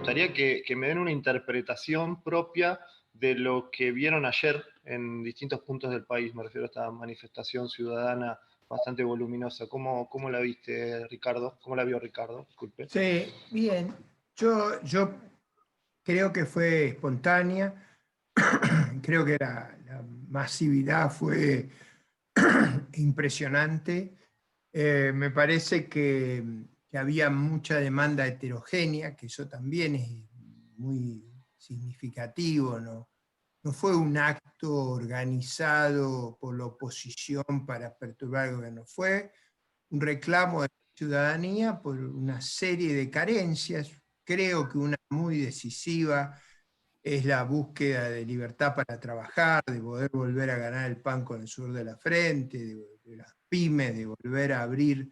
gustaría que me den una interpretación propia de lo que vieron ayer en distintos puntos del país. Me refiero a esta manifestación ciudadana bastante voluminosa. ¿Cómo la viste, Ricardo? ¿Cómo la vio Ricardo? Disculpe. Sí, bien. Yo creo que fue espontánea. Creo que la masividad fue impresionante. Me parece que había mucha demanda heterogénea, que eso también es muy significativo, ¿no? No fue un acto organizado por la oposición para perturbar el gobierno, fue un reclamo de la ciudadanía por una serie de carencias. Creo que una muy decisiva es la búsqueda de libertad para trabajar, de poder volver a ganar el pan con el sudor de la frente, de las pymes, de volver a abrir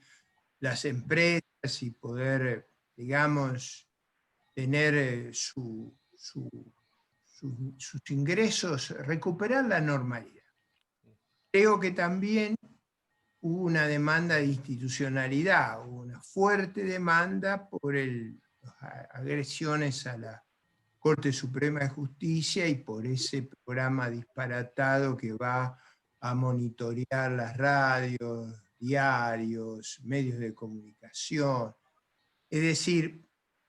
las empresas y poder, digamos, tener sus ingresos, recuperar la normalidad. Creo que también hubo una demanda de institucionalidad, hubo una fuerte demanda por las agresiones a la Corte Suprema de Justicia y por ese programa disparatado que va a monitorear las radios, diarios, medios de comunicación. Es decir,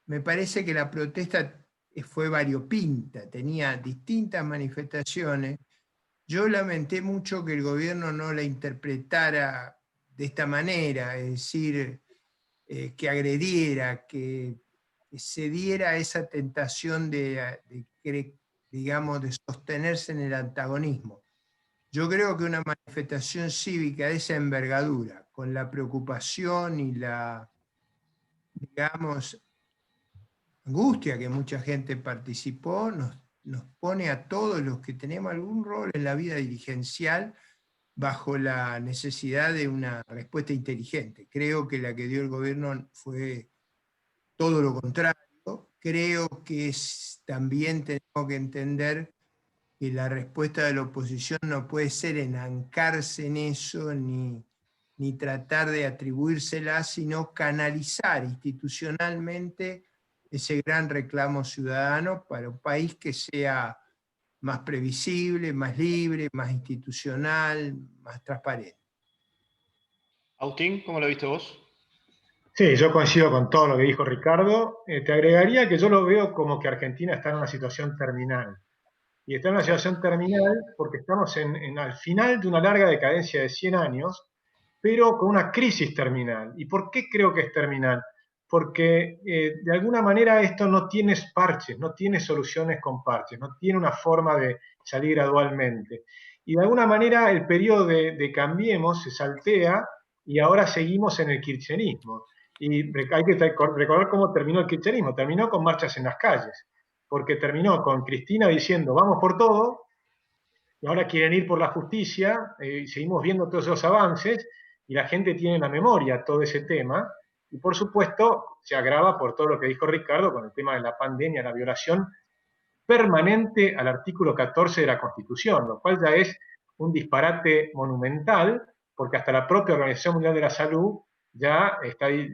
me parece que la protesta fue variopinta, tenía distintas manifestaciones. Yo lamenté mucho que el gobierno no la interpretara de esta manera, es decir, que agrediera, que se diera esa tentación digamos, de sostenerse en el antagonismo. Yo creo que una manifestación cívica de esa envergadura, con la preocupación y la, digamos, angustia que mucha gente participó, nos pone a todos los que tenemos algún rol en la vida dirigencial bajo la necesidad de una respuesta inteligente. Creo que la que dio el gobierno fue todo lo contrario. Creo que también tenemos que entender que la respuesta de la oposición no puede ser enancarse en eso ni tratar de atribuírsela, sino canalizar institucionalmente ese gran reclamo ciudadano para un país que sea más previsible, más libre, más institucional, más transparente. Agustín, ¿cómo lo viste vos? Sí, yo coincido con todo lo que dijo Ricardo. Te agregaría que yo lo veo como que Argentina está en una situación terminal. Y está en una situación terminal porque estamos al final de una larga decadencia de 100 años, pero con una crisis terminal. ¿Y por qué creo que es terminal? Porque de alguna manera esto no tiene parches, no tiene soluciones con parches, no tiene una forma de salir gradualmente. Y de alguna manera el periodo de Cambiemos se saltea y ahora seguimos en el kirchnerismo. Y hay que recordar cómo terminó el kirchnerismo. Terminó con marchas en las calles, porque terminó con Cristina diciendo vamos por todo, y ahora quieren ir por la justicia, y seguimos viendo todos esos avances, y la gente tiene en la memoria todo ese tema, y por supuesto se agrava por todo lo que dijo Ricardo con el tema de la pandemia, la violación permanente al artículo 14 de la Constitución, lo cual ya es un disparate monumental, porque hasta la propia Organización Mundial de la Salud ya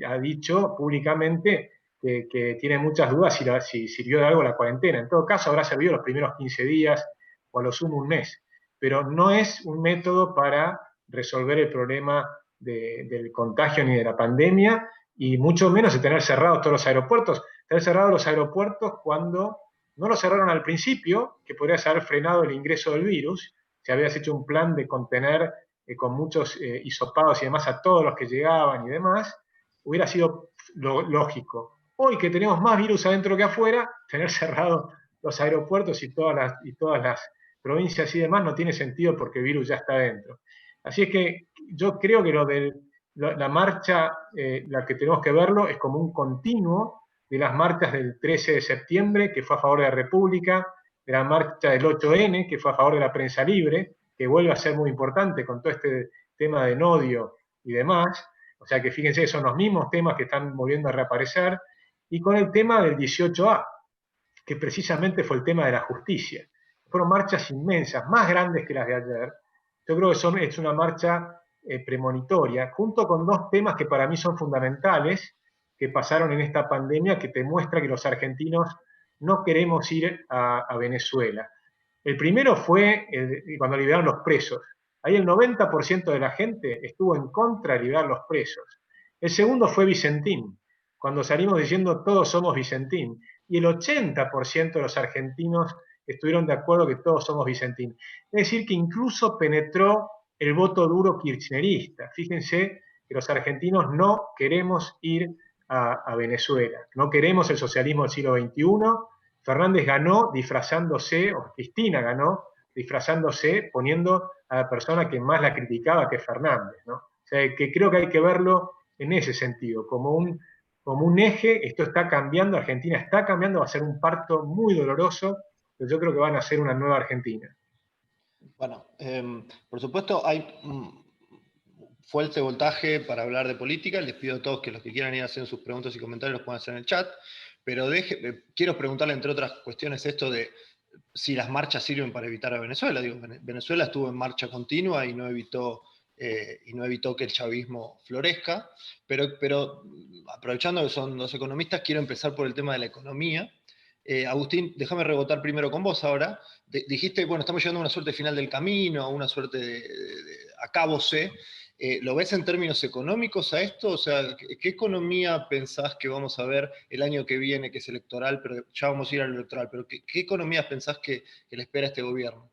ha dicho públicamente que tiene muchas dudas si sirvió de algo la cuarentena. En todo caso, habrá servido los primeros 15 días o a lo sumo un mes, pero no es un método para resolver el problema del contagio ni de la pandemia, y mucho menos de tener cerrados todos los aeropuertos. Tener cerrados los aeropuertos cuando no lo cerraron al principio, que podrías haber frenado el ingreso del virus, si habías hecho un plan de contener con muchos hisopados y demás a todos los que llegaban y demás, hubiera sido lógico. Hoy que tenemos más virus adentro que afuera, tener cerrados los aeropuertos y todas las provincias y demás no tiene sentido porque el virus ya está adentro. Así es que yo creo que la marcha, la que tenemos que verlo, es como un continuo de las marchas del 13 de septiembre, que fue a favor de la República, de la marcha del 8N, que fue a favor de la prensa libre, que vuelve a ser muy importante con todo este tema de Nodio y demás. O sea que fíjense, son los mismos temas que están volviendo a reaparecer, y con el tema del 18A, que precisamente fue el tema de la justicia. Fueron marchas inmensas, más grandes que las de ayer. Yo creo que es una marcha premonitoria, junto con dos temas que para mí son fundamentales, que pasaron en esta pandemia que te muestra que los argentinos no queremos ir a Venezuela. El primero fue cuando liberaron los presos. Ahí el 90% de la gente estuvo en contra de liberar los presos. El segundo fue Vicentín, cuando salimos diciendo todos somos Vicentín. Y el 80% de los argentinos estuvieron de acuerdo que todos somos Vicentín. Es decir, que incluso penetró el voto duro kirchnerista. Fíjense que los argentinos no queremos ir a Venezuela, no queremos el socialismo del siglo XXI. Fernández ganó disfrazándose, o Cristina ganó disfrazándose, poniendo a la persona que más la criticaba, que es Fernández, ¿no? O sea, que creo que hay que verlo en ese sentido, como un eje. Esto está cambiando, Argentina está cambiando, va a ser un parto muy doloroso, pero yo creo que van a ser una nueva Argentina. Bueno, por supuesto hay fuerte voltaje para hablar de política. Les pido a todos que los que quieran ir haciendo sus preguntas y comentarios los puedan hacer en el chat, pero quiero preguntarle, entre otras cuestiones, esto de si las marchas sirven para evitar a Venezuela. Digo, Venezuela estuvo en marcha continua y no evitó que el chavismo florezca, pero aprovechando que son dos economistas, quiero empezar por el tema de la economía. Agustín, déjame rebotar primero con vos ahora. Dijiste, bueno, estamos llegando a una suerte final del camino, a una suerte de acábose. ¿Lo ves en términos económicos a esto? O sea, ¿qué economía pensás que vamos a ver el año que viene, que es electoral, pero ya vamos a ir al electoral, pero ¿qué economías pensás que le espera a este gobierno?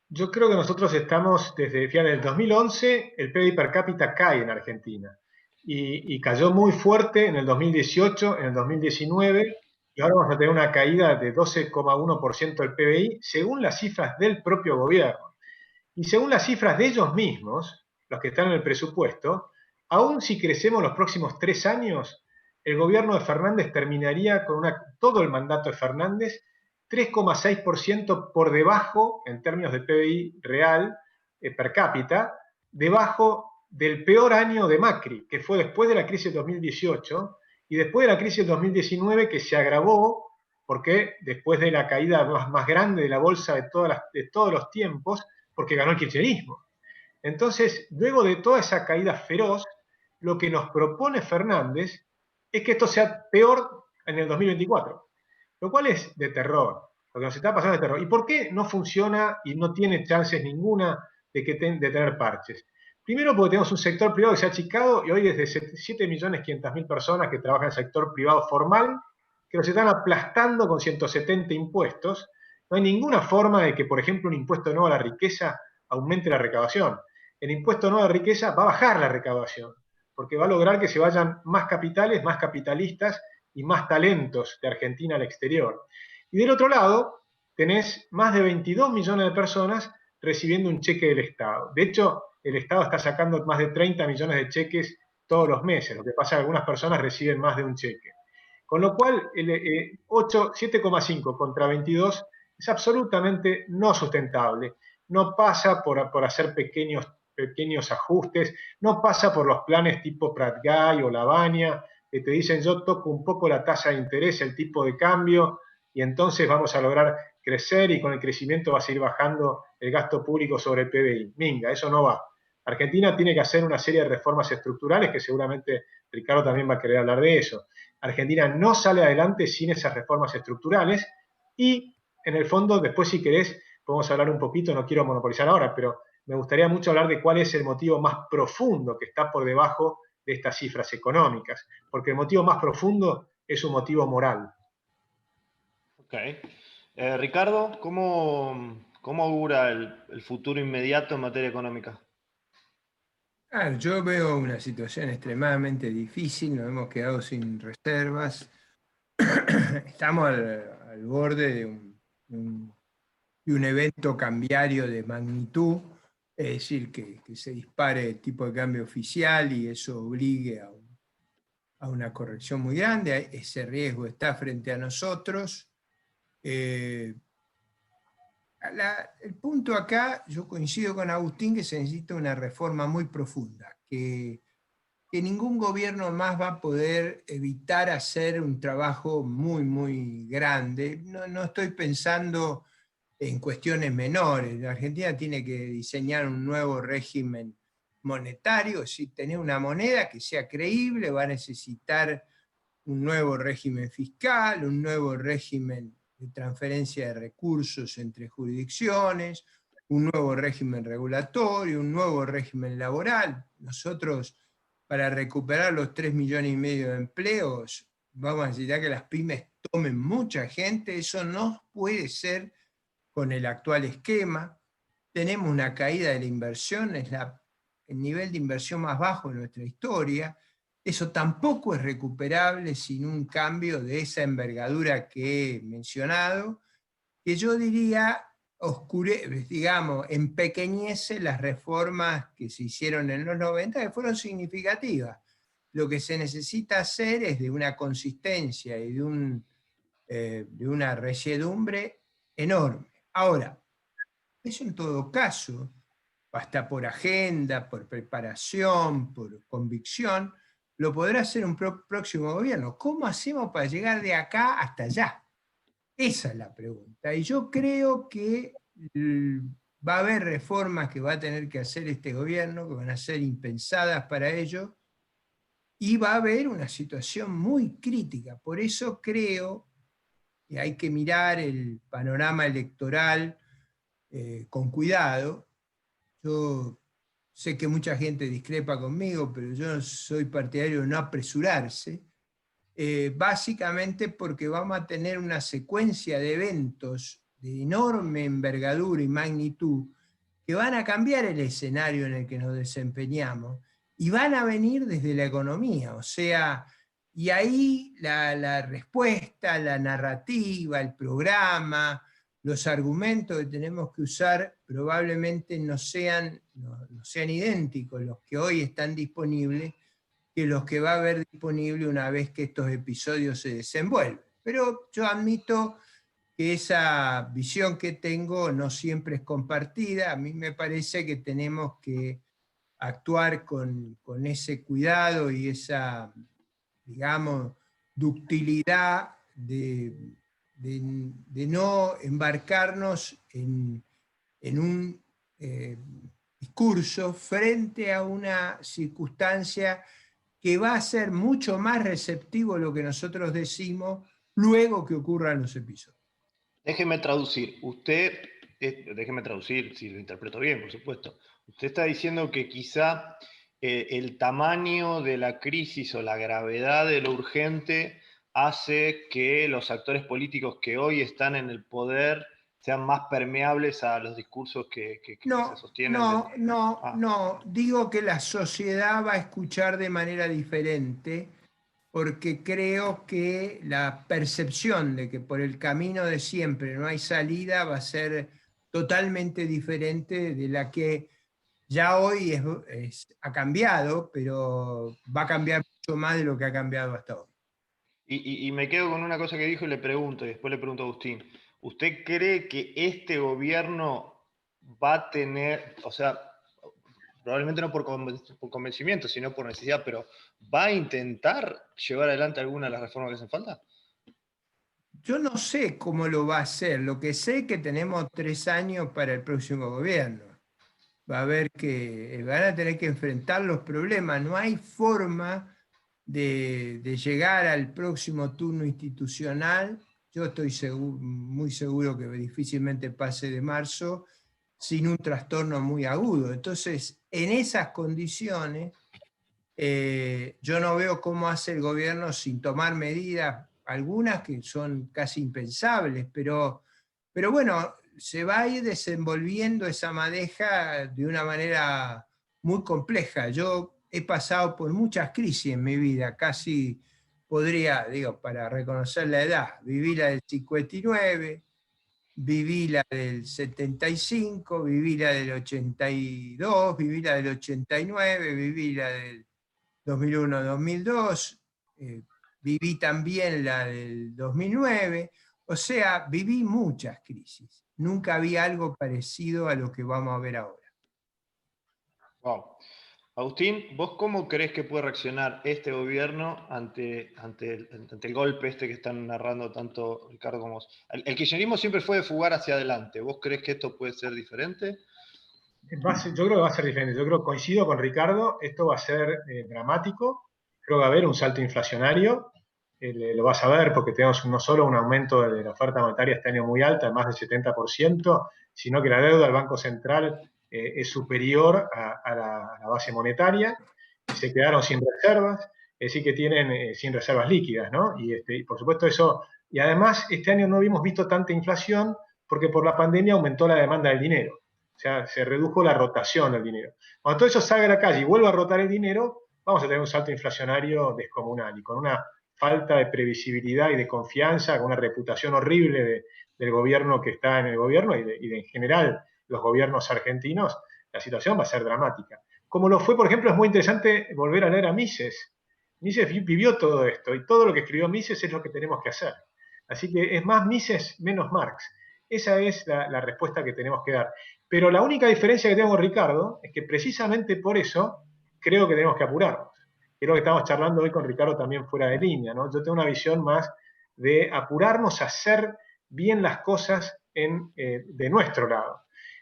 Yo creo que nosotros estamos, desde finales del 2011, el PBI per cápita cae en Argentina. Y cayó muy fuerte en el 2018, en el 2019, y ahora vamos a tener una caída de 12,1% del PBI, según las cifras del propio gobierno. Y según las cifras de ellos mismos, los que están en el presupuesto, aún si crecemos los próximos 3 años, el gobierno de Fernández terminaría con todo el mandato de Fernández 3,6% por debajo, en términos de PBI real, per cápita, debajo del peor año de Macri, que fue después de la crisis de 2018, y después de la crisis de 2019, que se agravó, porque después de la caída más grande de la bolsa de todos los tiempos, porque ganó el kirchnerismo. Entonces, luego de toda esa caída feroz, lo que nos propone Fernández es que esto sea peor en el 2024, lo cual es de terror, lo que nos está pasando es de terror. ¿Y por qué no funciona y no tiene chances ninguna de tener parches? Primero porque tenemos un sector privado que se ha achicado y hoy desde 7.500.000 personas que trabajan en el sector privado formal, que los están aplastando con 170 impuestos. No hay ninguna forma de que, por ejemplo, un impuesto nuevo a la riqueza aumente la recaudación. El impuesto nuevo a la riqueza va a bajar la recaudación, porque va a lograr que se vayan más capitales, más capitalistas y más talentos de Argentina al exterior. Y del otro lado, tenés más de 22 millones de personas recibiendo un cheque del Estado. De hecho, el Estado está sacando más de 30 millones de cheques todos los meses. Lo que pasa es que algunas personas reciben más de un cheque. Con lo cual, 7,5 contra 22 es absolutamente no sustentable. No pasa por hacer pequeños ajustes, no pasa por los planes tipo Prat-Gay o Lavagna, que te dicen yo toco un poco la tasa de interés, el tipo de cambio, y entonces vamos a lograr crecer y con el crecimiento va a seguir bajando el gasto público sobre el PBI. Minga, eso no va. Argentina tiene que hacer una serie de reformas estructurales, que seguramente Ricardo también va a querer hablar de eso. Argentina no sale adelante sin esas reformas estructurales y, en el fondo, después si querés, podemos hablar un poquito, no quiero monopolizar ahora, pero me gustaría mucho hablar de cuál es el motivo más profundo que está por debajo de estas cifras económicas, porque el motivo más profundo es un motivo moral. Ok. Ricardo, ¿cómo augura el futuro inmediato en materia económica? Yo veo una situación extremadamente difícil, nos hemos quedado sin reservas, estamos al borde de un evento cambiario de magnitud, es decir, que se dispare el tipo de cambio oficial y eso obligue a una corrección muy grande. Ese riesgo está frente a nosotros. El punto acá, yo coincido con Agustín, que se necesita una reforma muy profunda, que ningún gobierno más va a poder evitar hacer un trabajo muy, muy grande. No estoy pensando en cuestiones menores. La Argentina tiene que diseñar un nuevo régimen monetario, es decir, tener una moneda que sea creíble, va a necesitar un nuevo régimen fiscal, un nuevo régimen de transferencia de recursos entre jurisdicciones, un nuevo régimen regulatorio, un nuevo régimen laboral. Nosotros, para recuperar los 3,5 millones de empleos, vamos a necesitar que las pymes tomen mucha gente, eso no puede ser con el actual esquema. Tenemos una caída de la inversión, es el nivel de inversión más bajo de nuestra historia. Eso tampoco es recuperable sin un cambio de esa envergadura que he mencionado, que yo diría digamos, empequeñece las reformas que se hicieron en los 90, que fueron significativas. Lo que se necesita hacer es de una consistencia y de una resiedumbre enorme. Ahora, eso en todo caso, hasta por agenda, por preparación, por convicción, lo podrá hacer un próximo gobierno. ¿Cómo hacemos para llegar de acá hasta allá? Esa es la pregunta. Y yo creo que va a haber reformas que va a tener que hacer este gobierno, que van a ser impensadas para ello, y va a haber una situación muy crítica. Por eso creo que hay que mirar el panorama electoral con cuidado. Yo sé que mucha gente discrepa conmigo, pero yo soy partidario de no apresurarse, básicamente porque vamos a tener una secuencia de eventos de enorme envergadura y magnitud que van a cambiar el escenario en el que nos desempeñamos y van a venir desde la economía, o sea, y ahí la respuesta, la narrativa, el programa, los argumentos que tenemos que usar probablemente no sean idénticos los que hoy están disponibles que los que va a haber disponible una vez que estos episodios se desenvuelven. Pero yo admito que esa visión que tengo no siempre es compartida. A mí me parece que tenemos que actuar con ese cuidado y esa, digamos, ductilidad de no embarcarnos en un discurso frente a una circunstancia que va a ser mucho más receptivo lo que nosotros decimos luego que ocurran los episodios. Déjeme traducir. Déjeme traducir, si lo interpreto bien, por supuesto. Usted está diciendo que quizá el tamaño de la crisis o la gravedad de lo urgente hace que los actores políticos que hoy están en el poder sean más permeables a los discursos que se sostienen. No, digo que la sociedad va a escuchar de manera diferente porque creo que la percepción de que por el camino de siempre no hay salida va a ser totalmente diferente de la que ya hoy ha cambiado, pero va a cambiar mucho más de lo que ha cambiado hasta hoy. Y me quedo con una cosa que dijo y le pregunto, y después le pregunto a Agustín. ¿Usted cree que este gobierno va a tener, o sea, probablemente no por convencimiento, sino por necesidad, pero va a intentar llevar adelante alguna de las reformas que hacen falta? Yo no sé cómo lo va a hacer, lo que sé es que tenemos 3 años para el próximo gobierno. Va a haber que, van a tener que enfrentar los problemas, no hay forma de llegar al próximo turno institucional. Yo estoy muy seguro que difícilmente pase de marzo sin un trastorno muy agudo. Entonces, en esas condiciones, yo no veo cómo hace el gobierno sin tomar medidas, algunas que son casi impensables, pero bueno, se va a ir desenvolviendo esa madeja de una manera muy compleja. Yo he pasado por muchas crisis en mi vida, casi podría, digo, para reconocer la edad, viví la del 59, viví la del 75, viví la del 82, viví la del 89, viví la del 2001-2002, viví también la del 2009, o sea, viví muchas crisis. Nunca vi algo parecido a lo que vamos a ver ahora. Wow. Agustín, ¿vos cómo crees que puede reaccionar este gobierno ante el golpe este que están narrando tanto Ricardo como vos? El kirchnerismo siempre fue de fugar hacia adelante. ¿Vos crees que esto puede ser diferente? Yo creo que va a ser diferente. Yo creo que coincido con Ricardo, esto va a ser dramático. Creo que va a haber un salto inflacionario. Lo vas a ver porque tenemos no solo un aumento de la oferta monetaria este año muy alta, más del 70%, sino que la deuda del Banco Central es superior a la base monetaria y se quedaron sin reservas, es decir, que tienen sin reservas líquidas, ¿no? Y por supuesto eso, y además este año no habíamos visto tanta inflación porque por la pandemia aumentó la demanda del dinero. O sea, se redujo la rotación del dinero. Cuando todo eso salga a la calle y vuelva a rotar el dinero, vamos a tener un salto inflacionario descomunal y con una falta de previsibilidad y de confianza, con una reputación horrible del gobierno que está en el gobierno y de en general los gobiernos argentinos, la situación va a ser dramática. Como lo fue, por ejemplo, es muy interesante volver a leer a Mises. Mises vivió todo esto y todo lo que escribió Mises es lo que tenemos que hacer. Así que es más Mises, menos Marx. Esa es la respuesta que tenemos que dar. Pero la única diferencia que tengo con Ricardo es que precisamente por eso creo que tenemos que apurarnos. Creo que estamos charlando hoy con Ricardo también fuera de línea, ¿no? Yo tengo una visión más de apurarnos a hacer bien las cosas de nuestro lado.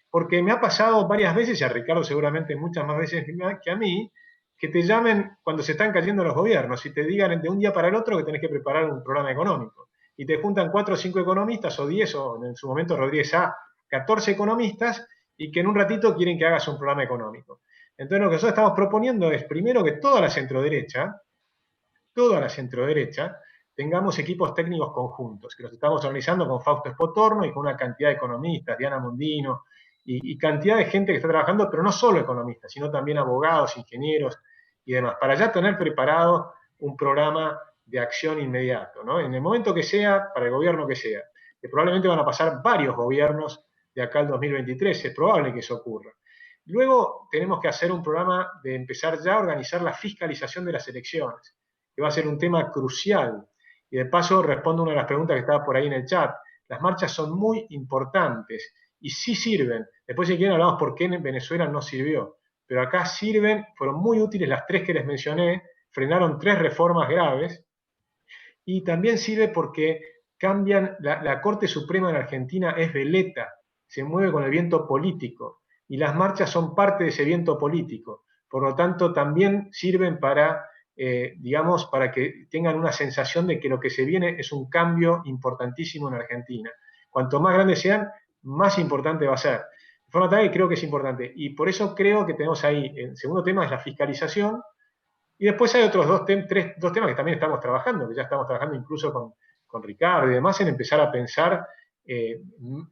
Porque me ha pasado varias veces, y a Ricardo seguramente muchas más veces que a mí, que te llamen cuando se están cayendo los gobiernos y te digan de un día para el otro que tenés que preparar un programa económico. Y te juntan 4 o 5 economistas, o 10, o en su momento Rodríguez A, 14 economistas, y que en un ratito quieren que hagas un programa económico. Entonces lo que nosotros estamos proponiendo es, primero, que toda la centroderecha, tengamos equipos técnicos conjuntos, que los estamos organizando con Fausto Espotorno y con una cantidad de economistas, Diana Mondino, y cantidad de gente que está trabajando, pero no solo economistas, sino también abogados, ingenieros y demás, para ya tener preparado un programa de acción inmediato, ¿no? En el momento que sea, para el gobierno que sea, que probablemente van a pasar varios gobiernos de acá al 2023, es probable que eso ocurra. Luego tenemos que hacer un programa de empezar ya a organizar la fiscalización de las elecciones, que va a ser un tema crucial. Y de paso respondo una de las preguntas que estaba por ahí en el chat. Las marchas son muy importantes y sí sirven. Después si quieren hablamos por qué en Venezuela no sirvió. Pero acá sirven, fueron muy útiles las 3 que les mencioné, frenaron 3 reformas graves y también sirve porque cambian, la Corte Suprema de Argentina es veleta, se mueve con el viento político y las marchas son parte de ese viento político. Por lo tanto, también sirven para, digamos, para que tengan una sensación de que lo que se viene es un cambio importantísimo en Argentina. Cuanto más grandes sean, más importante va a ser. De forma tal que creo que es importante. Y por eso creo que tenemos ahí, el segundo tema es la fiscalización, y después hay otros dos temas que también estamos trabajando, que ya estamos trabajando incluso con Ricardo y demás, en empezar a pensar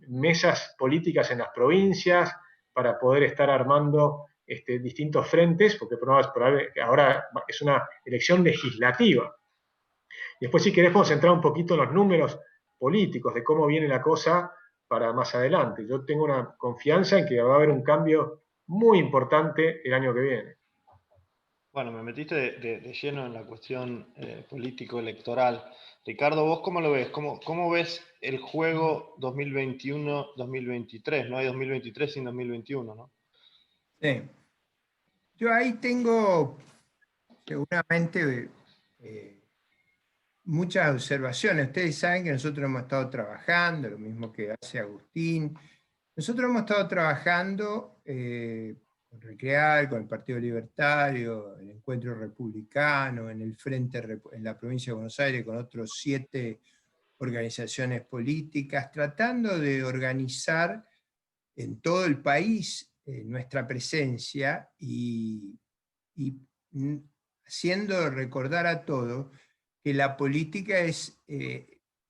mesas políticas en las provincias para poder estar armando distintos frentes, porque ahora es una elección legislativa. Y después, si querés, podemos entrar un poquito en los números políticos de cómo viene la cosa para más adelante. Yo tengo una confianza en que va a haber un cambio muy importante el año que viene. Bueno, me metiste de lleno en la cuestión político-electoral. Ricardo, ¿vos cómo lo ves? ¿Cómo ves el juego 2021-2023? No hay 2023 sin 2021, ¿no? Sí. Yo ahí tengo seguramente muchas observaciones. Ustedes saben que nosotros hemos estado trabajando, lo mismo que hace Agustín. Nosotros hemos estado trabajando con Recrear, con el Partido Libertario, el Encuentro Republicano, en el Frente, en la provincia de Buenos Aires, con otros 7 organizaciones políticas, tratando de organizar en todo el país nuestra presencia y haciendo recordar a todos que la política es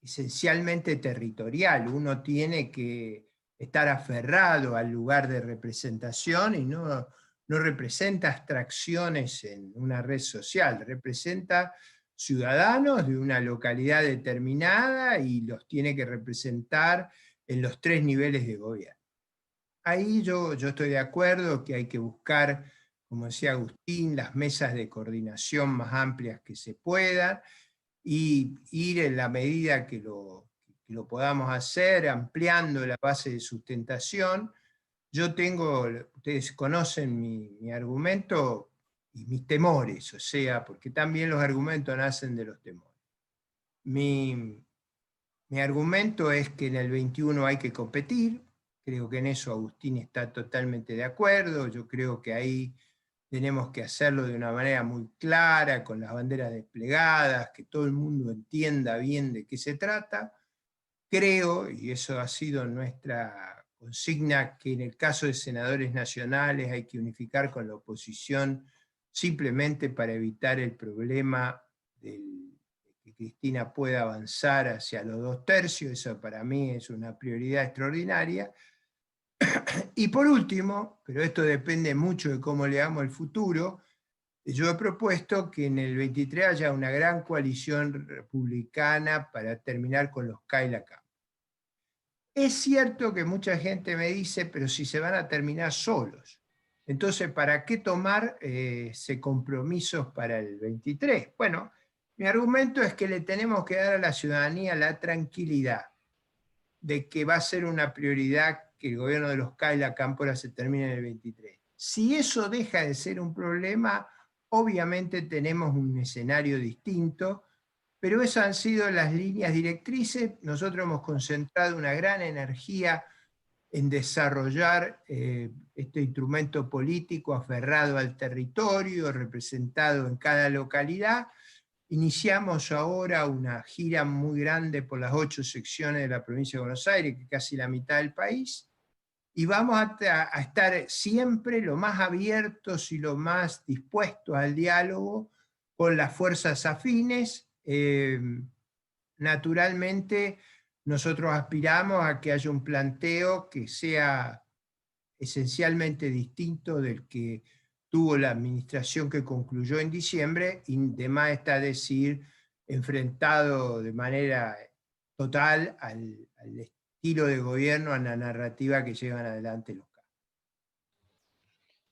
esencialmente territorial. Uno tiene que estar aferrado al lugar de representación y no representa abstracciones en una red social, representa ciudadanos de una localidad determinada y los tiene que representar en los 3 niveles de gobierno. Ahí yo estoy de acuerdo que hay que buscar, como decía Agustín, las mesas de coordinación más amplias que se puedan y ir en la medida que lo podamos hacer, ampliando la base de sustentación. Yo tengo, ustedes conocen mi argumento y mis temores, o sea, porque también los argumentos nacen de los temores. Mi argumento es que en el 21 hay que competir, Creo que en eso Agustín está totalmente de acuerdo. Yo creo que ahí tenemos que hacerlo de una manera muy clara, con las banderas desplegadas, que todo el mundo entienda bien de qué se trata. Creo, y eso ha sido nuestra consigna, que en el caso de senadores nacionales hay que unificar con la oposición simplemente para evitar el problema de que Cristina pueda avanzar hacia los 2/3. Eso para mí es una prioridad extraordinaria. Y por último, pero esto depende mucho de cómo le damos el futuro, yo he propuesto que en el 23 haya una gran coalición republicana para terminar con los Kaila Camp. Es cierto que mucha gente me dice, pero si se van a terminar solos, entonces ¿para qué tomar compromisos para el 23? Bueno, mi argumento es que le tenemos que dar a la ciudadanía la tranquilidad de que va a ser una prioridad que el gobierno de los Kaila Cámpora se termine en el 23. Si eso deja de ser un problema, obviamente tenemos un escenario distinto, pero esas han sido las líneas directrices. Nosotros hemos concentrado una gran energía en desarrollar este instrumento político aferrado al territorio, representado en cada localidad. Iniciamos ahora una gira muy grande por las 8 secciones de la provincia de Buenos Aires, que es casi la mitad del país, y vamos a estar siempre lo más abiertos y lo más dispuestos al diálogo con las fuerzas afines. Naturalmente, nosotros aspiramos a que haya un planteo que sea esencialmente distinto del que tuvo la administración que concluyó en diciembre, y demás está decir, enfrentado de manera total al estilo de gobierno, a la narrativa que llevan adelante los campos.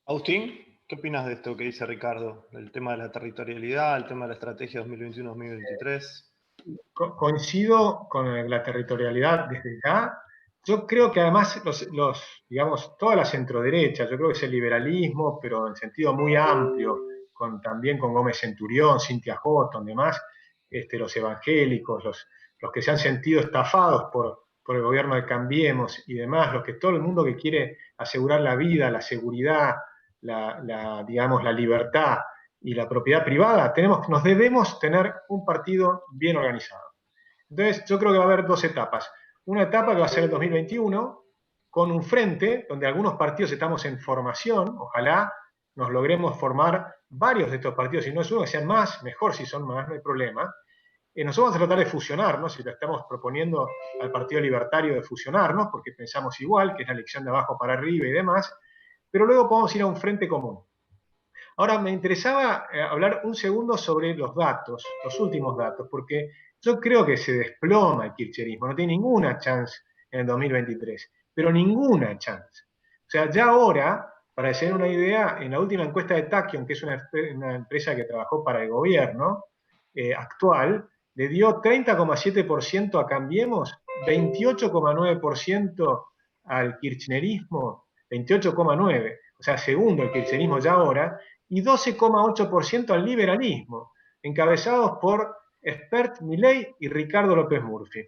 Agustín, ¿qué opinas de esto que dice Ricardo? El tema de la territorialidad, el tema de la estrategia 2021-2023. Coincido con la territorialidad desde ya. Yo creo que además digamos, toda la centroderecha, yo creo que es el liberalismo, pero en sentido muy amplio, también con Gómez Centurión, Cynthia Houghton, demás, los evangélicos, los que se han sentido estafados por el gobierno de Cambiemos y demás, todo el mundo que quiere asegurar la vida, la seguridad, digamos, la libertad y la propiedad privada, nos debemos tener un partido bien organizado. Entonces, yo creo que va a haber dos etapas. Una etapa que va a ser el 2021, con un frente donde algunos partidos estamos en formación, ojalá nos logremos formar varios de estos partidos, si no es uno, que sean más, mejor si son más, no hay problema. Nosotros vamos a tratar de fusionarnos, si le estamos proponiendo al Partido Libertario de fusionarnos, porque pensamos igual, que es la elección de abajo para arriba y demás, pero luego podemos ir a un frente común. Ahora, me interesaba hablar un segundo sobre los datos, los últimos datos, porque yo creo que se desploma el kirchnerismo, no tiene ninguna chance en el 2023, pero ninguna chance. O sea, ya ahora, para hacer una idea, en la última encuesta de Tachyon, que es una empresa que trabajó para el gobierno actual, le dio 30,7% a Cambiemos, 28,9% al kirchnerismo, 28,9%, o sea, segundo el kirchnerismo ya ahora, y 12,8% al liberalismo, encabezados por Espert Milei y Ricardo López Murphy,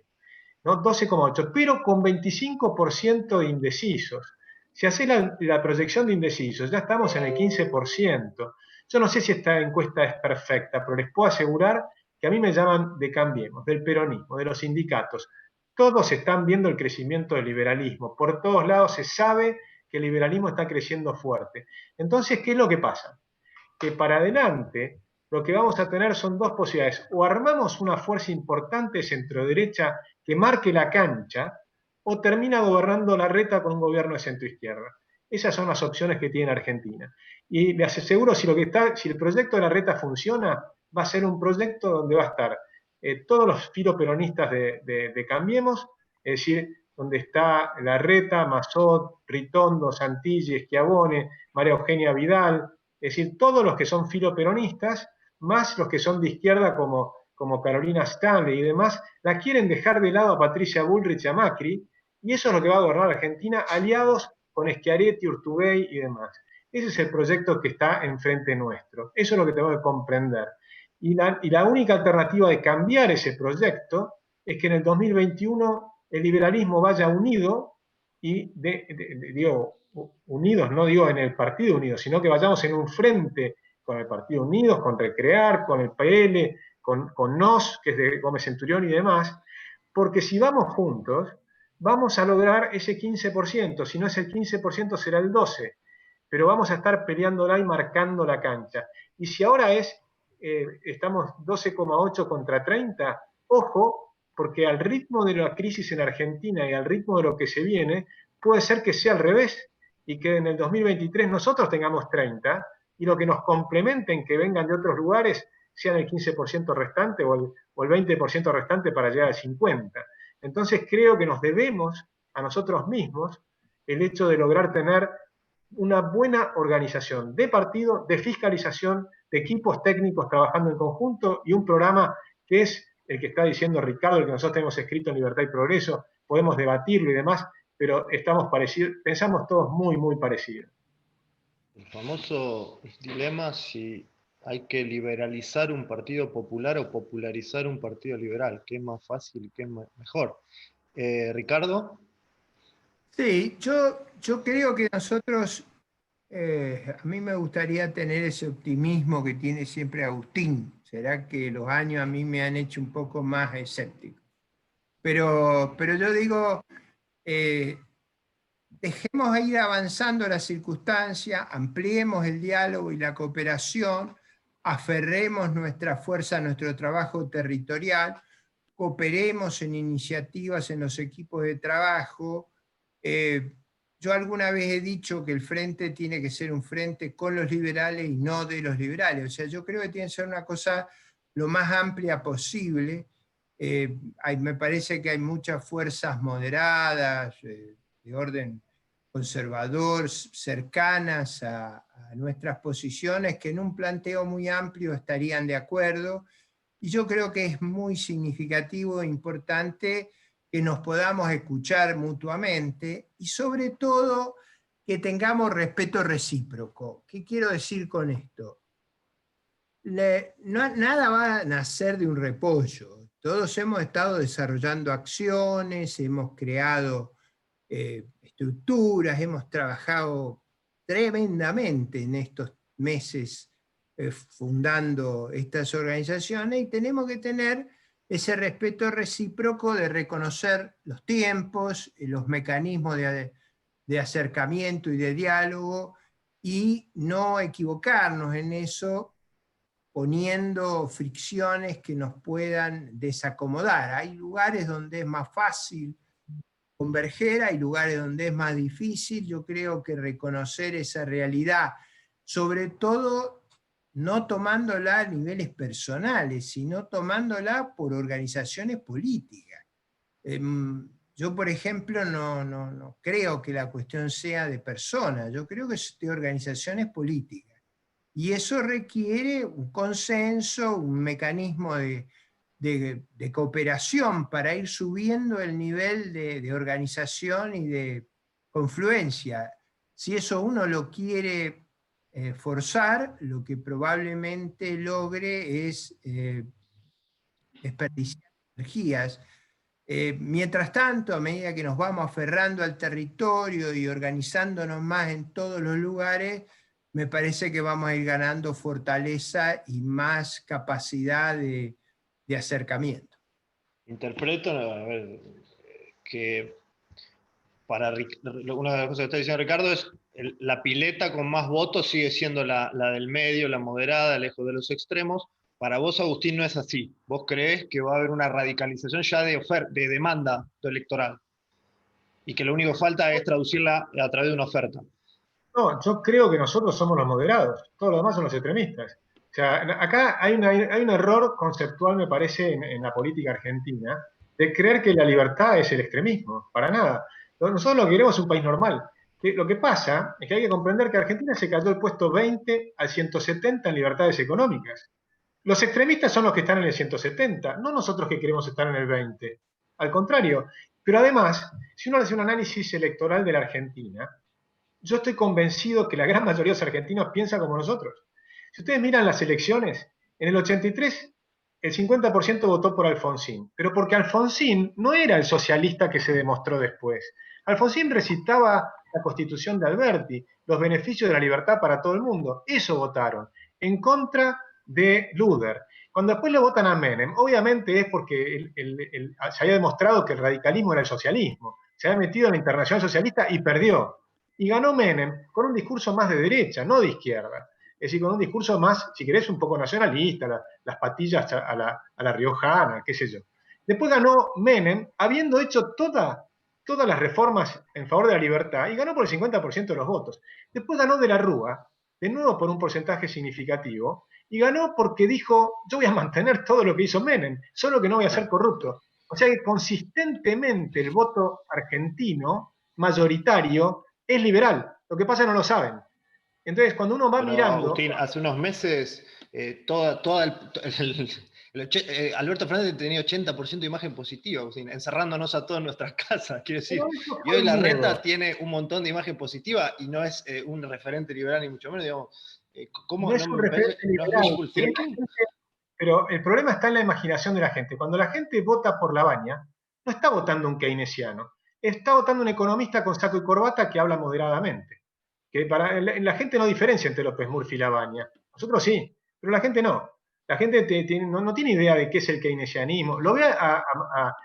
¿no? 12,8%, pero con 25% de indecisos. Si haces la proyección de indecisos, ya estamos en el 15%. Yo no sé si esta encuesta es perfecta, pero les puedo asegurar que a mí me llaman de Cambiemos, del peronismo, de los sindicatos. Todos están viendo el crecimiento del liberalismo. Por todos lados se sabe que el liberalismo está creciendo fuerte. Entonces, ¿qué es lo que pasa? Que para adelante lo que vamos a tener son dos posibilidades. O armamos una fuerza importante centro-derecha que marque la cancha, o termina gobernando Larreta con un gobierno de centro-izquierda. Esas son las opciones que tiene Argentina. Y les aseguro, si el proyecto de Larreta funciona, va a ser un proyecto donde va a estar todos los filoperonistas de Cambiemos, es decir, donde está Larreta, Massot, Ritondo, Santilli, Schiavone, María Eugenia Vidal, es decir, todos los que son filoperonistas, más los que son de izquierda como Carolina Stanley y demás, la quieren dejar de lado a Patricia Bullrich y a Macri, y eso es lo que va a gobernar Argentina, aliados con Schiaretti, Urtubey y demás. Ese es el proyecto que está enfrente nuestro. Eso es lo que tenemos que comprender. Y la única alternativa de cambiar ese proyecto es que en el 2021 el liberalismo vaya unido y digo, unidos, no digo en el Partido Unido, sino que vayamos en un frente con el Partido Unidos, con Recrear, con el PL, con NOS, que es de Gómez Centurión y demás, porque si vamos juntos, vamos a lograr ese 15%, si no es el 15% será el 12%, pero vamos a estar peleándola y marcando la cancha. Y si ahora estamos 12,8 contra 30, ojo, porque al ritmo de la crisis en Argentina y al ritmo de lo que se viene, puede ser que sea al revés y que en el 2023 nosotros tengamos 30 y lo que nos complementen, que vengan de otros lugares, sean el 15% restante o el 20% restante para llegar al 50%. Entonces creo que nos debemos a nosotros mismos el hecho de lograr tener una buena organización de partido, de fiscalización, de equipos técnicos trabajando en conjunto y un programa que es el que está diciendo Ricardo, el que nosotros tenemos escrito en Libertad y Progreso, podemos debatirlo y demás, pero estamos parecidos, pensamos todos muy, muy parecidos. El famoso dilema si hay que liberalizar un partido popular o popularizar un partido liberal, qué es más fácil y qué es mejor. Ricardo. Sí, yo creo que nosotros, a mí me gustaría tener ese optimismo que tiene siempre Agustín. Será que los años a mí me han hecho un poco más escéptico. Pero yo digo, dejemos ir avanzando la circunstancia, ampliemos el diálogo y la cooperación, aferremos nuestra fuerza a nuestro trabajo territorial, cooperemos en iniciativas en los equipos de trabajo. Yo alguna vez he dicho que el frente tiene que ser un frente con los liberales y no de los liberales. O sea, yo creo que tiene que ser una cosa lo más amplia posible. Me parece que hay muchas fuerzas moderadas, de orden conservador, cercanas a nuestras posiciones, que en un planteo muy amplio estarían de acuerdo. Y yo creo que es muy significativo e importante que nos podamos escuchar mutuamente y sobre todo que tengamos respeto recíproco. ¿Qué quiero decir con esto? Nada va a nacer de un repollo. Todos hemos estado desarrollando acciones, hemos creado estructuras, hemos trabajado tremendamente en estos meses fundando estas organizaciones y tenemos que tener ese respeto recíproco de reconocer los tiempos, los mecanismos de acercamiento y de diálogo y no equivocarnos en eso poniendo fricciones que nos puedan desacomodar. Hay lugares donde es más fácil converger, hay lugares donde es más difícil. Yo creo que reconocer esa realidad, sobre todo no tomándola a niveles personales, sino tomándola por organizaciones políticas. Yo, por ejemplo, no creo que la cuestión sea de personas, yo creo que es de organizaciones políticas. Y eso requiere un consenso, un mecanismo de cooperación para ir subiendo el nivel de organización y de confluencia. Si eso uno lo quiere forzar, lo que probablemente logre es desperdiciar energías. Mientras tanto, a medida que nos vamos aferrando al territorio y organizándonos más en todos los lugares, me parece que vamos a ir ganando fortaleza y más capacidad de acercamiento. Interpreto, a ver, que una de las cosas que está diciendo Ricardo es la pileta con más votos sigue siendo la del medio, la moderada, lejos de los extremos. Para vos, Agustín, no es así. ¿Vos creés que va a haber una radicalización ya de demanda electoral? Y que lo único que falta es traducirla a través de una oferta. No, yo creo que nosotros somos los moderados, todos los demás son los extremistas. O sea, acá hay un error conceptual, me parece, en la política argentina, de creer que la libertad es el extremismo, para nada. Nosotros lo que queremos es un país normal. Lo que pasa es que hay que comprender que Argentina se cayó del puesto 20 al 170 en libertades económicas. Los extremistas son los que están en el 170, no nosotros que queremos estar en el 20. Al contrario. Pero además, si uno hace un análisis electoral de la Argentina, yo estoy convencido que la gran mayoría de los argentinos piensa como nosotros. Si ustedes miran las elecciones, en el 83 el 50% votó por Alfonsín, pero porque Alfonsín no era el socialista que se demostró después. Alfonsín recitaba la Constitución de Alberti, los beneficios de la libertad para todo el mundo. Eso votaron, en contra de Luder. Cuando después le votan a Menem, obviamente es porque se había demostrado que el radicalismo era el socialismo. Se había metido en la Internacional Socialista y perdió. Y ganó Menem con un discurso más de derecha, no de izquierda. Es decir, con un discurso más, si querés, un poco nacionalista, las patillas a la riojana, qué sé yo. Después ganó Menem, habiendo hecho todas las reformas en favor de la libertad, y ganó por el 50% de los votos. Después ganó de la Rúa, de nuevo por un porcentaje significativo, y ganó porque dijo, yo voy a mantener todo lo que hizo Menem, solo que no voy a ser corrupto. O sea que consistentemente el voto argentino mayoritario es liberal. Lo que pasa es que no lo saben. Entonces, cuando uno va mirando... Agustín, hace unos meses, Alberto Fernández tenía 80% de imagen positiva, Agustín, encerrándonos a todos en nuestras casas, quiero decir. Y hoy la reta tiene un montón de imagen positiva y no es un referente liberal, ni mucho menos, digamos. ¿Cómo no es un referente liberal, pero el problema está en la imaginación de la gente. Cuando la gente vota por Lavagna, no está votando un keynesiano, está votando un economista con saco y corbata que habla moderadamente. Que la gente no diferencia entre López Murphy y Lavagna. Nosotros sí, pero la gente no. La gente no tiene idea de qué es el keynesianismo.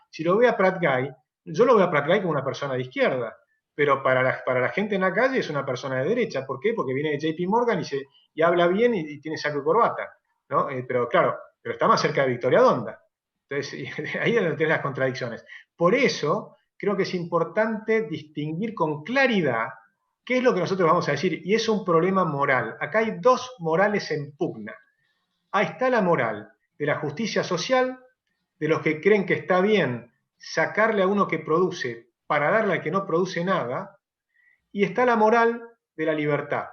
Si lo ve a Prat Guy, yo lo veo a Prat Guy como una persona de izquierda, pero para la gente en la calle es una persona de derecha. ¿Por qué? Porque viene de JP Morgan y habla bien y tiene saco y corbata, ¿no? Pero claro, pero está más cerca de Victoria Donda. Entonces, ahí es donde tenés las contradicciones. Por eso, creo que es importante distinguir con claridad qué es lo que nosotros vamos a decir, y es un problema moral. Acá hay dos morales en pugna. Ahí está la moral de la justicia social, de los que creen que está bien sacarle a uno que produce para darle al que no produce nada, y está la moral de la libertad,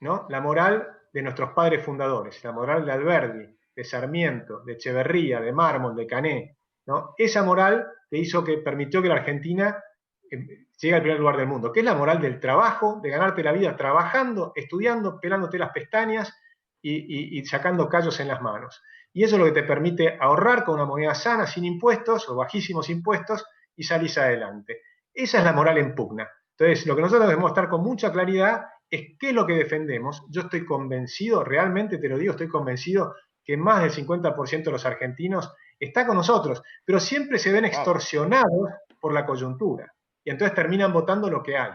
¿no? La moral de nuestros padres fundadores, la moral de Alberdi, de Sarmiento, de Echeverría, de Mármol, de Cané, ¿no? Esa moral que permitió que la Argentina llegue al primer lugar del mundo, que es la moral del trabajo, de ganarte la vida trabajando, estudiando, pelándote las pestañas y sacando callos en las manos. Y eso es lo que te permite ahorrar con una moneda sana, sin impuestos o bajísimos impuestos, y salís adelante. Esa es la moral en pugna. Entonces, lo que nosotros debemos estar con mucha claridad es qué es lo que defendemos. Yo estoy convencido, realmente te lo digo, estoy convencido que más del 50% de los argentinos está con nosotros, pero siempre se ven extorsionados por la coyuntura. Y entonces terminan votando lo que hay,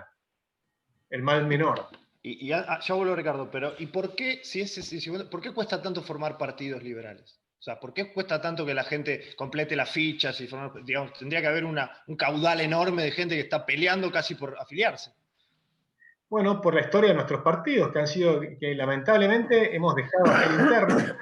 el mal menor. Y ya vuelvo, Ricardo, pero ¿y por qué, por qué cuesta tanto formar partidos liberales? O sea, ¿por qué cuesta tanto que la gente complete las fichas? Digamos, tendría que haber un caudal enorme de gente que está peleando casi por afiliarse. Bueno, por la historia de nuestros partidos, que lamentablemente hemos dejado hacer internas.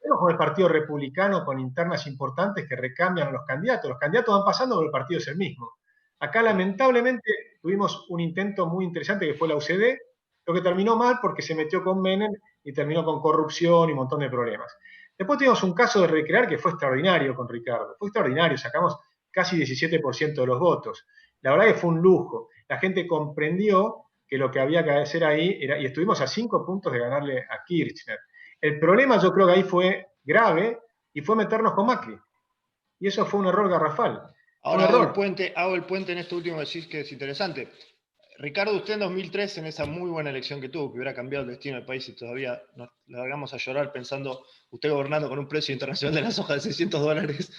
Tenemos con el Partido Republicano con internas importantes que recambian a los candidatos. Los candidatos van pasando, pero el partido es el mismo. Acá, lamentablemente, tuvimos un intento muy interesante que fue la UCD, lo que terminó mal porque se metió con Menem y terminó con corrupción y un montón de problemas. Después tuvimos un caso de Recrear que fue extraordinario con Ricardo. Fue extraordinario, sacamos casi 17% de los votos. La verdad que fue un lujo. La gente comprendió que lo que había que hacer ahí era, y estuvimos a 5 puntos de ganarle a Kirchner. El problema yo creo que ahí fue grave y fue meternos con Macri. Y eso fue un error garrafal. Ahora hago el puente en esto último que decís que es interesante. Ricardo, usted en 2003, en esa muy buena elección que tuvo, que hubiera cambiado el destino del país y todavía nos largamos a llorar pensando, usted gobernando con un precio internacional de la soja de $600,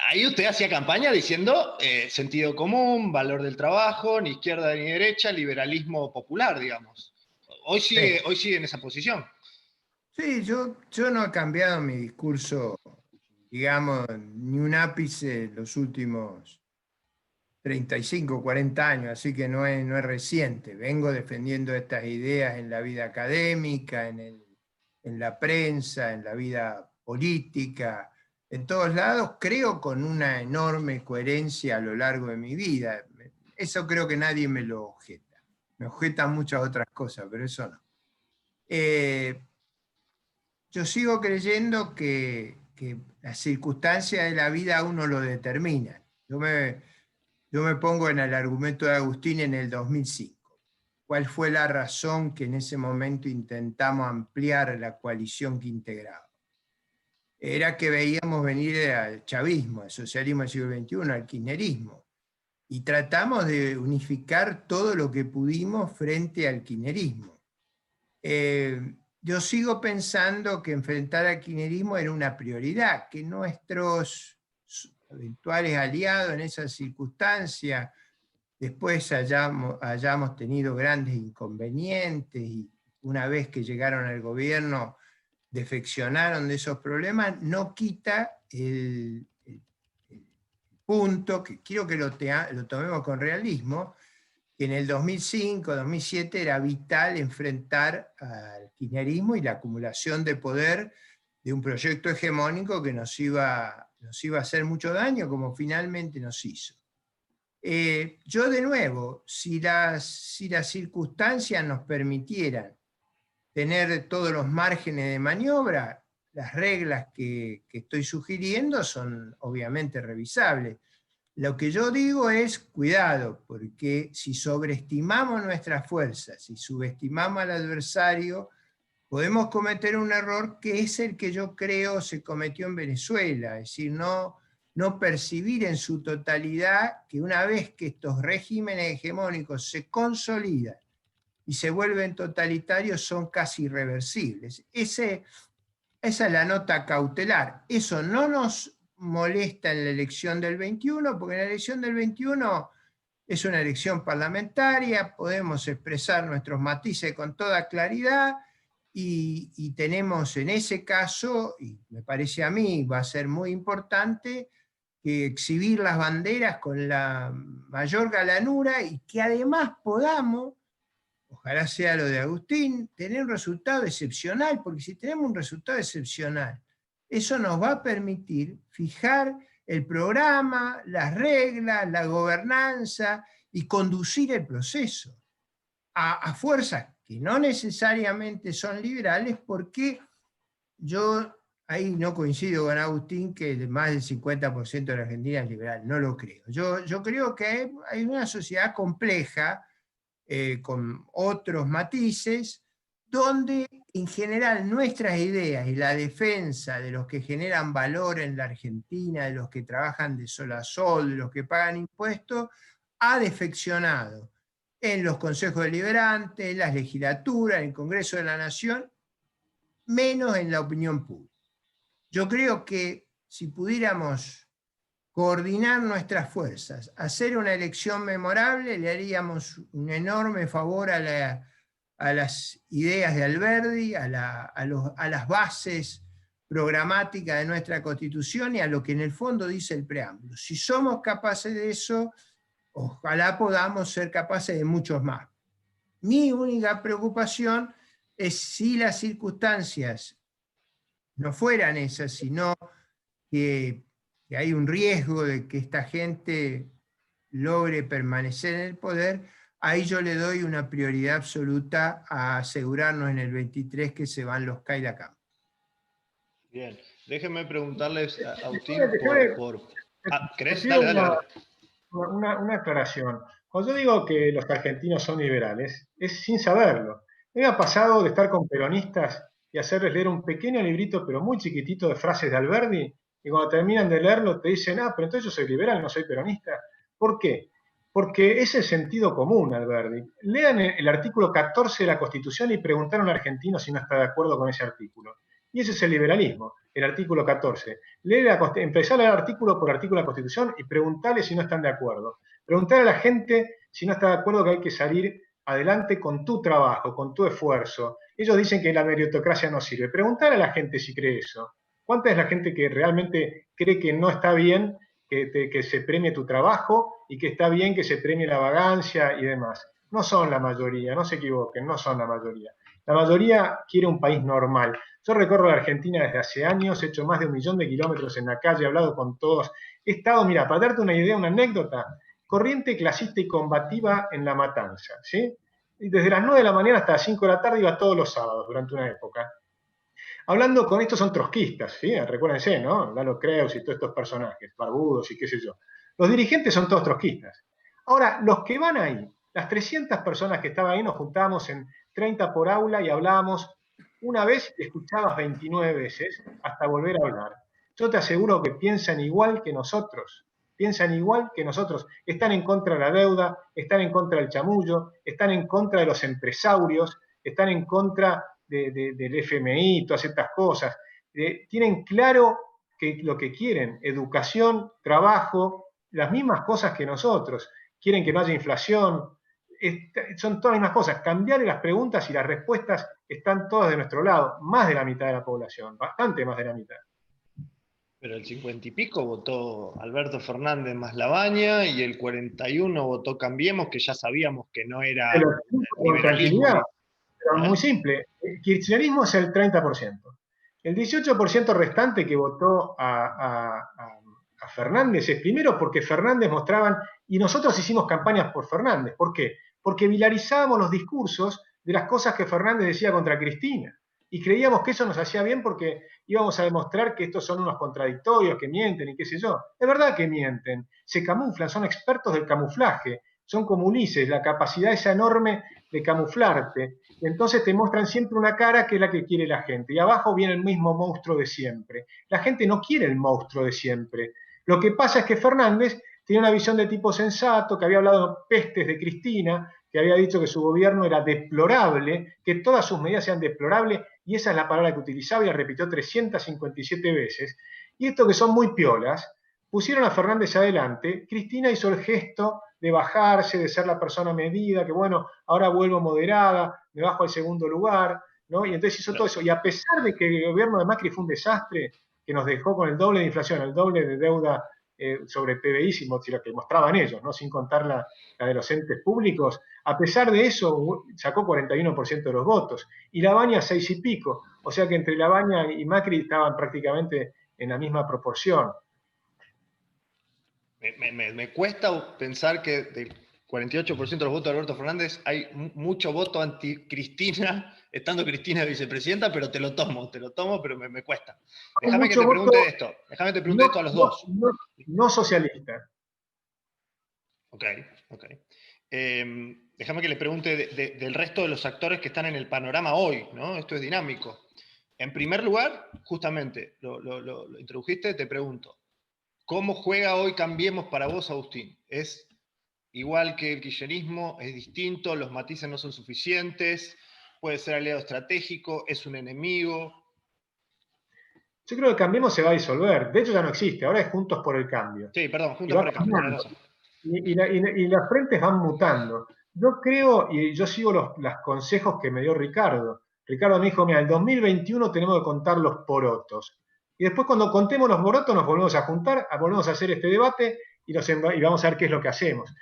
ahí usted hacía campaña diciendo sentido común, valor del trabajo, ni izquierda ni derecha, liberalismo popular, digamos. Hoy sigue en esa posición. Sí, yo no he cambiado mi discurso, digamos, ni un ápice los últimos 35, 40 años, así que no es reciente. Vengo defendiendo estas ideas en la vida académica, en la prensa, en la vida política, en todos lados, creo con una enorme coherencia a lo largo de mi vida. Eso creo que nadie me lo objeta. Me objetan muchas otras cosas, pero eso no. Yo sigo creyendo que las circunstancias de la vida uno lo determina. Yo me pongo en el argumento de Agustín en el 2005. ¿Cuál fue la razón que en ese momento intentamos ampliar la coalición que integraba? Era que veíamos venir al chavismo, al socialismo del siglo XXI, al kirchnerismo. y tratamos de unificar todo lo que pudimos frente al kirchnerismo. Yo sigo pensando que enfrentar al kirchnerismo era una prioridad, que nuestros eventuales aliados en esa circunstancia después hayamos tenido grandes inconvenientes y una vez que llegaron al gobierno defeccionaron de esos problemas, no quita el punto, que quiero que lo tomemos con realismo, que en el 2005, 2007 era vital enfrentar al kirchnerismo y la acumulación de poder de un proyecto hegemónico que nos iba a hacer mucho daño, como finalmente nos hizo. Yo de nuevo, si las circunstancias nos permitieran tener todos los márgenes de maniobra, las reglas que estoy sugiriendo son obviamente revisables. Lo que yo digo es cuidado, porque si sobreestimamos nuestras fuerzas, si subestimamos al adversario, podemos cometer un error que es el que yo creo se cometió en Venezuela, es decir, no percibir en su totalidad que una vez que estos regímenes hegemónicos se consolidan y se vuelven totalitarios son casi irreversibles. Esa es la nota cautelar. Eso no nos molesta en la elección del 21, porque en la elección del 21 es una elección parlamentaria, podemos expresar nuestros matices con toda claridad y tenemos en ese caso, y me parece a mí va a ser muy importante, que exhibir las banderas con la mayor galanura y que además podamos, ojalá sea lo de Agustín, tener un resultado excepcional, porque si tenemos un resultado excepcional, eso nos va a permitir fijar el programa, las reglas, la gobernanza y conducir el proceso a fuerzas que no necesariamente son liberales, porque yo ahí no coincido con Agustín que más del 50% de la Argentina es liberal, no lo creo. Yo creo que hay una sociedad compleja, con otros matices, donde en general nuestras ideas y la defensa de los que generan valor en la Argentina, de los que trabajan de sol a sol, de los que pagan impuestos, ha defeccionado en los consejos deliberantes, en las legislaturas, en el Congreso de la Nación, menos en la opinión pública. Yo creo que si pudiéramos coordinar nuestras fuerzas, hacer una elección memorable, le haríamos un enorme favor a las ideas de Alberdi, a las bases programáticas de nuestra Constitución y a lo que en el fondo dice el preámbulo. Si somos capaces de eso, ojalá podamos ser capaces de muchos más. Mi única preocupación es si las circunstancias no fueran esas, sino que hay un riesgo de que esta gente logre permanecer en el poder, ahí yo le doy una prioridad absoluta a asegurarnos en el 23 que se van los Cailacam. Bien, déjenme preguntarles a Agustín ¿querés? Te pido Dale. una aclaración. Cuando yo digo que los argentinos son liberales, es sin saberlo. Me ha pasado de estar con peronistas y hacerles leer un pequeño librito, pero muy chiquitito, de frases de Alberdi, y cuando terminan de leerlo te dicen, pero entonces yo soy liberal, no soy peronista. ¿Por qué? Porque es el sentido común, Alberdi. Lean el artículo 14 de la Constitución y preguntar a un argentino si no está de acuerdo con ese artículo. Y ese es el liberalismo, el artículo 14. Empezar a leer artículo por artículo de la Constitución y preguntarle si no están de acuerdo. Preguntar a la gente si no está de acuerdo que hay que salir adelante con tu trabajo, con tu esfuerzo. Ellos dicen que la meritocracia no sirve. Preguntar a la gente si cree eso. ¿Cuánta es la gente que realmente cree que no está bien que se premie tu trabajo y que está bien que se premie la vagancia y demás? No son la mayoría, no se equivoquen, no son la mayoría. La mayoría quiere un país normal. Yo recorro la Argentina desde hace años, he hecho más de 1 millón de kilómetros en la calle, he hablado con todos. He estado, mira, para darte una idea, una anécdota, corriente clasista y combativa en La Matanza, ¿sí? Y desde las 9 de la mañana hasta las 5 de la tarde iba todos los sábados durante una época. Hablando con estos son trotskistas, ¿sí? Recuérdense, ¿no? Lalo Creus y todos estos personajes, barbudos y qué sé yo. Los dirigentes son todos trotskistas. Ahora, los que van ahí, las 300 personas que estaban ahí, nos juntábamos en 30 por aula y hablábamos una vez y escuchabas 29 veces hasta volver a hablar. Yo te aseguro que piensan igual que nosotros. piensan igual que nosotros, están en contra de la deuda, están en contra del chamullo, están en contra de los empresarios, están en contra del FMI, todas estas cosas. Tienen claro que lo que quieren, educación, trabajo, las mismas cosas que nosotros. Quieren que no haya inflación, son todas las mismas cosas. Cambiar las preguntas y las respuestas están todas de nuestro lado, más de la mitad de la población, bastante más de la mitad. Pero el 50 y pico votó Alberto Fernández más Labaña y el 41 votó Cambiemos, que ya sabíamos que no era con tranquilidad, pero ¿Eh? muy simple. El kirchnerismo es el 30%. El 18% restante que votó a Fernández es primero porque Fernández mostraban, y nosotros hicimos campañas por Fernández. ¿Por qué? Porque viralizábamos los discursos de las cosas que Fernández decía contra Cristina. Y creíamos que eso nos hacía bien porque íbamos a demostrar que estos son unos contradictorios, que mienten y qué sé yo. Es verdad que mienten, se camuflan, son expertos del camuflaje, son como Ulises, la capacidad esa enorme de camuflarte. Entonces te muestran siempre una cara que es la que quiere la gente. Y abajo viene el mismo monstruo de siempre. La gente no quiere el monstruo de siempre. Lo que pasa es que Fernández tenía una visión de tipo sensato, que había hablado pestes de Cristina, que había dicho que su gobierno era deplorable, que todas sus medidas eran deplorables, y esa es la palabra que utilizaba y la repitió 357 veces. Y esto que son muy piolas, pusieron a Fernández adelante, Cristina hizo el gesto de bajarse, de ser la persona medida, que bueno, ahora vuelvo moderada, me bajo al segundo lugar, ¿no? Y entonces hizo todo eso. Y a pesar de que el gobierno de Macri fue un desastre, que nos dejó con el doble de inflación, el doble de deuda sobre PBI, si lo que mostraban ellos, ¿no? Sin contar la de los entes públicos, a pesar de eso sacó 41% de los votos, y Labaña 6 y pico, o sea que entre Labaña y Macri estaban prácticamente en la misma proporción. Me cuesta pensar que del 48% de los votos de Alberto Fernández hay mucho voto anti-Cristina, estando Cristina vicepresidenta, pero te lo tomo, pero me cuesta. Déjame que te pregunte esto, esto a los dos. No socialista. Ok. Déjame que le pregunte del resto de los actores que están en el panorama hoy, ¿no? Esto es dinámico. En primer lugar, justamente, lo introdujiste, te pregunto, ¿cómo juega hoy Cambiemos para vos, Agustín? ¿Es igual que el kirchnerismo? ¿Es distinto? ¿Los matices no son suficientes? ¿Puede ser aliado estratégico? ¿Es un enemigo? Yo creo que Cambiemos se va a disolver. De hecho, ya no existe. Ahora es Juntos por el Cambio. Sí, perdón, Juntos por el Cambio. Y las frentes van mutando. Yo creo, y yo sigo los consejos que me dio Ricardo. Ricardo me dijo, mira, el 2021 tenemos que contar los porotos. Y después cuando contemos los porotos nos volvemos a juntar, volvemos a hacer este debate y vamos a ver qué es lo que hacemos.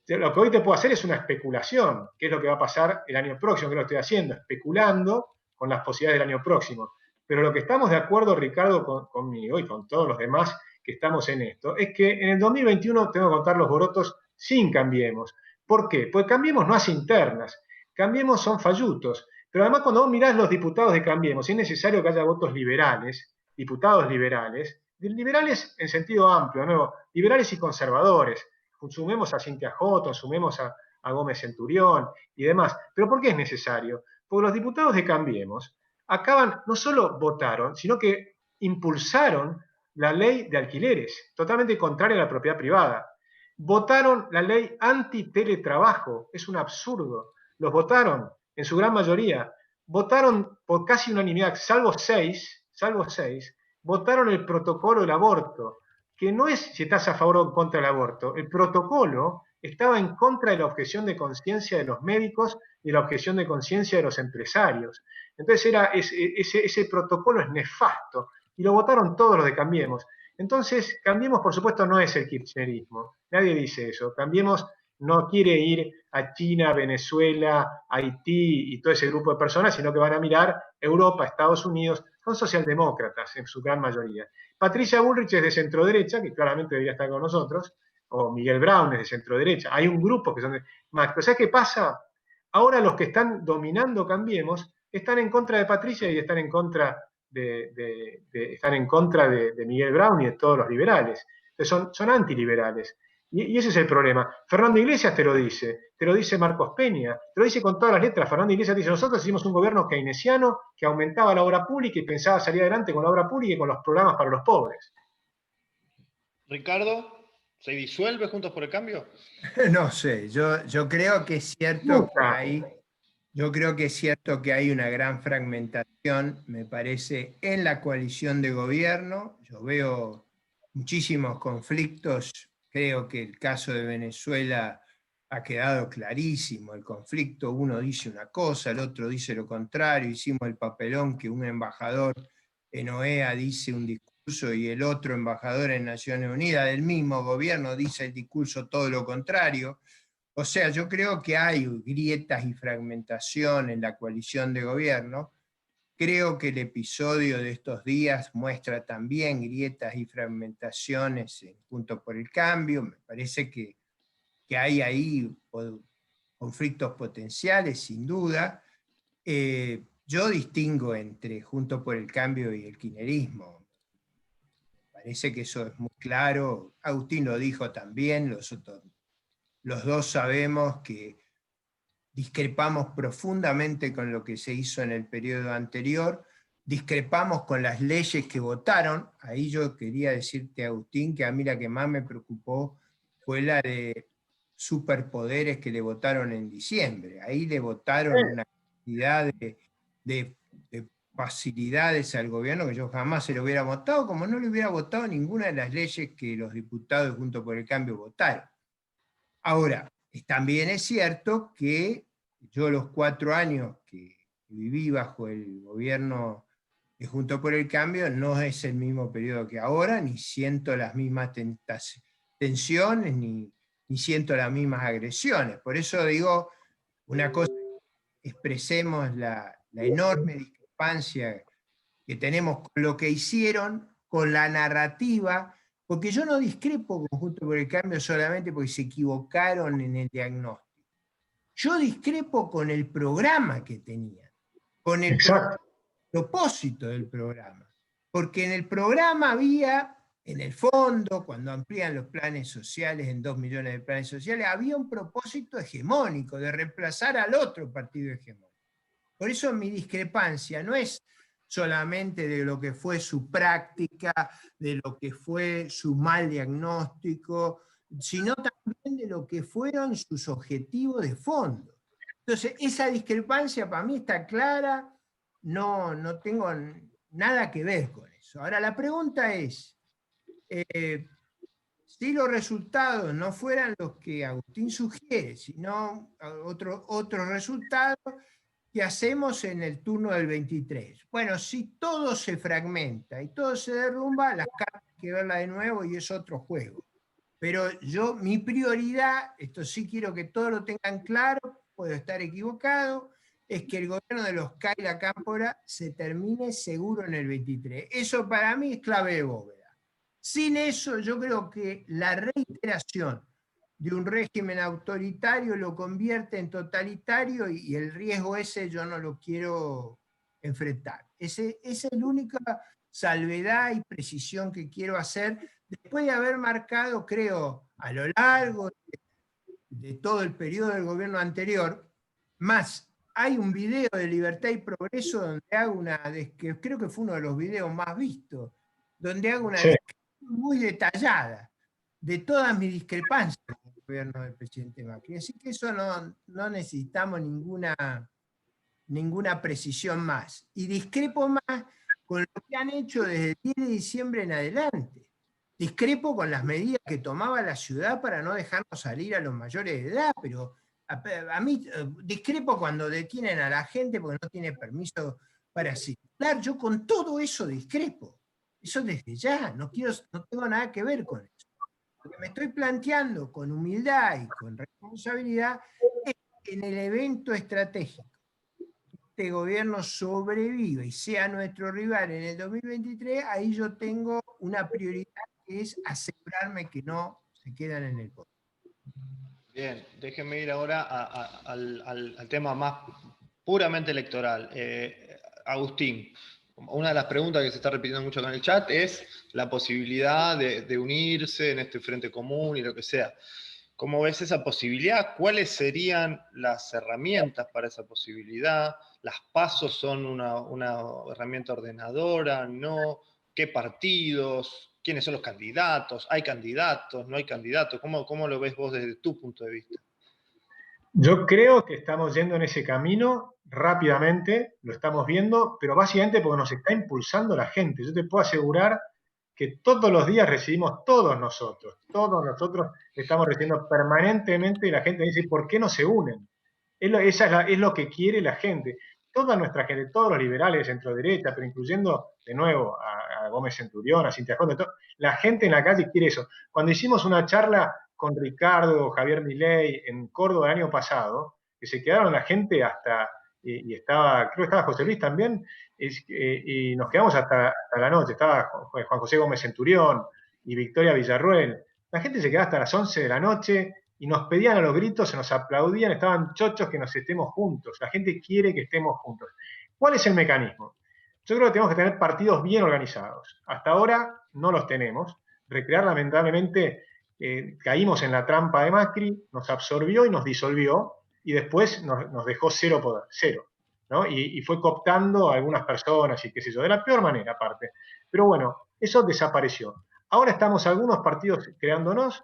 Lo que hoy te puedo hacer es una especulación, qué es lo que va a pasar el año próximo, que lo estoy haciendo, especulando con las posibilidades del año próximo. Pero lo que estamos de acuerdo, Ricardo, conmigo y con todos los demás que estamos en esto, es que en el 2021 tengo que contar los porotos sin Cambiemos. ¿Por qué? Porque Cambiemos no hace internas, Cambiemos son fallutos. Pero además cuando vos mirás los diputados de Cambiemos, es necesario que haya votos liberales, diputados liberales en sentido amplio, ¿no? Liberales y conservadores. Sumemos a Cintia Houghton, sumemos a Gómez Centurión y demás. ¿Pero por qué es necesario? Porque los diputados de Cambiemos no solo votaron, sino que impulsaron la ley de alquileres, totalmente contraria a la propiedad privada. Votaron la ley anti-teletrabajo, es un absurdo. Los votaron en su gran mayoría. Votaron por casi unanimidad, salvo seis, votaron el protocolo del aborto, que no es si estás a favor o en contra del aborto. El protocolo estaba en contra de la objeción de conciencia de los médicos y la objeción de conciencia de los empresarios. Entonces ese protocolo es nefasto y lo votaron todos los de Cambiemos. Entonces, Cambiemos, por supuesto, no es el kirchnerismo. Nadie dice eso. Cambiemos no quiere ir a China, Venezuela, Haití y todo ese grupo de personas, sino que van a mirar Europa, Estados Unidos. Son socialdemócratas en su gran mayoría. Patricia Bullrich es de centroderecha, que claramente debería estar con nosotros, o Miguel Brown es de centroderecha. Hay un grupo que son de más. Pero ¿sabes qué pasa? Ahora los que están dominando Cambiemos están en contra de Patricia y están en contra de Miguel Brown y de todos los liberales. Entonces son antiliberales. Y ese es el problema. Fernando Iglesias te lo dice Marcos Peña, te lo dice con todas las letras. Fernando Iglesias dice, nosotros hicimos un gobierno keynesiano que aumentaba la obra pública y pensaba salir adelante con la obra pública y con los programas para los pobres. Ricardo, ¿Se disuelve Juntos por el Cambio? No sé, yo creo que es cierto que hay una gran fragmentación, me parece, en la coalición de gobierno. Yo veo muchísimos conflictos, creo que el caso de Venezuela ha quedado clarísimo, el conflicto, uno dice una cosa, el otro dice lo contrario, hicimos el papelón que un embajador en OEA dice un discurso y el otro embajador en Naciones Unidas del mismo gobierno dice el discurso todo lo contrario. O sea, yo creo que hay grietas y fragmentación en la coalición de gobierno. Creo que el episodio de estos días muestra también grietas y fragmentaciones en Juntos por el Cambio. Me parece que hay ahí conflictos potenciales, sin duda. Yo distingo entre Juntos por el Cambio y el kirchnerismo. Parece que eso es muy claro. Agustín lo dijo también, los dos sabemos que discrepamos profundamente con lo que se hizo en el periodo anterior, discrepamos con las leyes que votaron. Ahí yo quería decirte, Agustín, que a mí la que más me preocupó fue la de superpoderes que le votaron en diciembre. Ahí le votaron una cantidad de facilidades al gobierno que yo jamás se lo hubiera votado, como no le hubiera votado ninguna de las leyes que los diputados Juntos por el Cambio votaron. Ahora, también es cierto que yo los 4 años que viví bajo el gobierno de Juntos por el Cambio no es el mismo periodo que ahora, ni siento las mismas tensiones, ni siento las mismas agresiones. Por eso digo, una cosa, expresemos la enorme discrepancia que tenemos con lo que hicieron, con la narrativa, porque yo no discrepo con Juntos por el Cambio solamente porque se equivocaron en el diagnóstico. Yo discrepo con el programa que tenían, con el propósito del programa. Porque en el programa había, en el fondo, cuando amplían los planes sociales en 2 millones de planes sociales, había un propósito hegemónico de reemplazar al otro partido hegemónico. Por eso mi discrepancia no es solamente de lo que fue su práctica, de lo que fue su mal diagnóstico, sino también de lo que fueron sus objetivos de fondo. Entonces, esa discrepancia para mí está clara, no tengo nada que ver con eso. Ahora, la pregunta es, si los resultados no fueran los que Agustín sugiere, sino otros resultados, ¿qué hacemos en el turno del 23? Bueno, si todo se fragmenta y todo se derrumba, las cartas hay que verlas de nuevo y es otro juego. Pero mi prioridad, esto sí quiero que todos lo tengan claro, puedo estar equivocado, es que el gobierno de los CAI y la Cámpora se termine seguro en el 23. Eso para mí es clave de bóveda. Sin eso, yo creo que la reiteración de un régimen autoritario lo convierte en totalitario y el riesgo ese yo no lo quiero enfrentar. Esa es la única salvedad y precisión que quiero hacer después de haber marcado, creo, a lo largo de todo el periodo del gobierno anterior. Más, hay un video de Libertad y Progreso donde hago que creo que fue uno de los videos más vistos, donde hago una descripción muy detallada de todas mis discrepancias con el gobierno del presidente Macri. Así que eso no necesitamos ninguna precisión más. Y discrepo más con lo que han hecho desde el 10 de diciembre en adelante. Discrepo con las medidas que tomaba la ciudad para no dejarnos salir a los mayores de edad, pero a mí discrepo cuando detienen a la gente porque no tiene permiso para circular. Yo con todo eso discrepo. Eso desde ya, no tengo nada que ver con eso. Lo que me estoy planteando con humildad y con responsabilidad es que en el evento estratégico este gobierno sobrevive y sea nuestro rival en el 2023, ahí yo tengo una prioridad que es asegurarme que no se quedan en el poder. Bien, déjenme ir ahora al tema más puramente electoral. Agustín, una de las preguntas que se está repitiendo mucho acá en el chat es la posibilidad de unirse en este frente común y lo que sea. ¿Cómo ves esa posibilidad? ¿Cuáles serían las herramientas para esa posibilidad? ¿Las PASO son una herramienta ordenadora? ¿No? ¿Qué partidos? quiénes son los candidatos, hay candidatos, no hay candidatos, ¿cómo lo ves vos desde tu punto de vista? Yo creo que estamos yendo en ese camino rápidamente, lo estamos viendo, pero básicamente porque nos está impulsando la gente. Yo te puedo asegurar que todos los días recibimos, todos nosotros estamos recibiendo permanentemente, y la gente dice, ¿por qué no se unen? Es lo que quiere la gente. Toda nuestra gente, todos los liberales de centro derecha, pero incluyendo de nuevo a Gómez Centurión, a Cintia Conde, la gente en la calle quiere eso. Cuando hicimos una charla con Ricardo, Javier Milei en Córdoba el año pasado, que se quedaron la gente hasta, y estaba, creo que estaba José Luis también, y nos quedamos hasta la noche, estaba Juan José Gómez Centurión y Victoria Villarruel. La gente se quedaba hasta las 11 de la noche y nos pedían a los gritos, se nos aplaudían, estaban chochos que nos estemos juntos. La gente quiere que estemos juntos. ¿Cuál es el mecanismo? Yo creo que tenemos que tener partidos bien organizados. Hasta ahora no los tenemos. Recrear, lamentablemente, caímos en la trampa de Macri, nos absorbió y nos disolvió, y después nos dejó cero poder, cero. ¿no? Y fue cooptando a algunas personas y qué sé yo, de la peor manera aparte. Pero bueno, eso desapareció. Ahora estamos algunos partidos creándonos,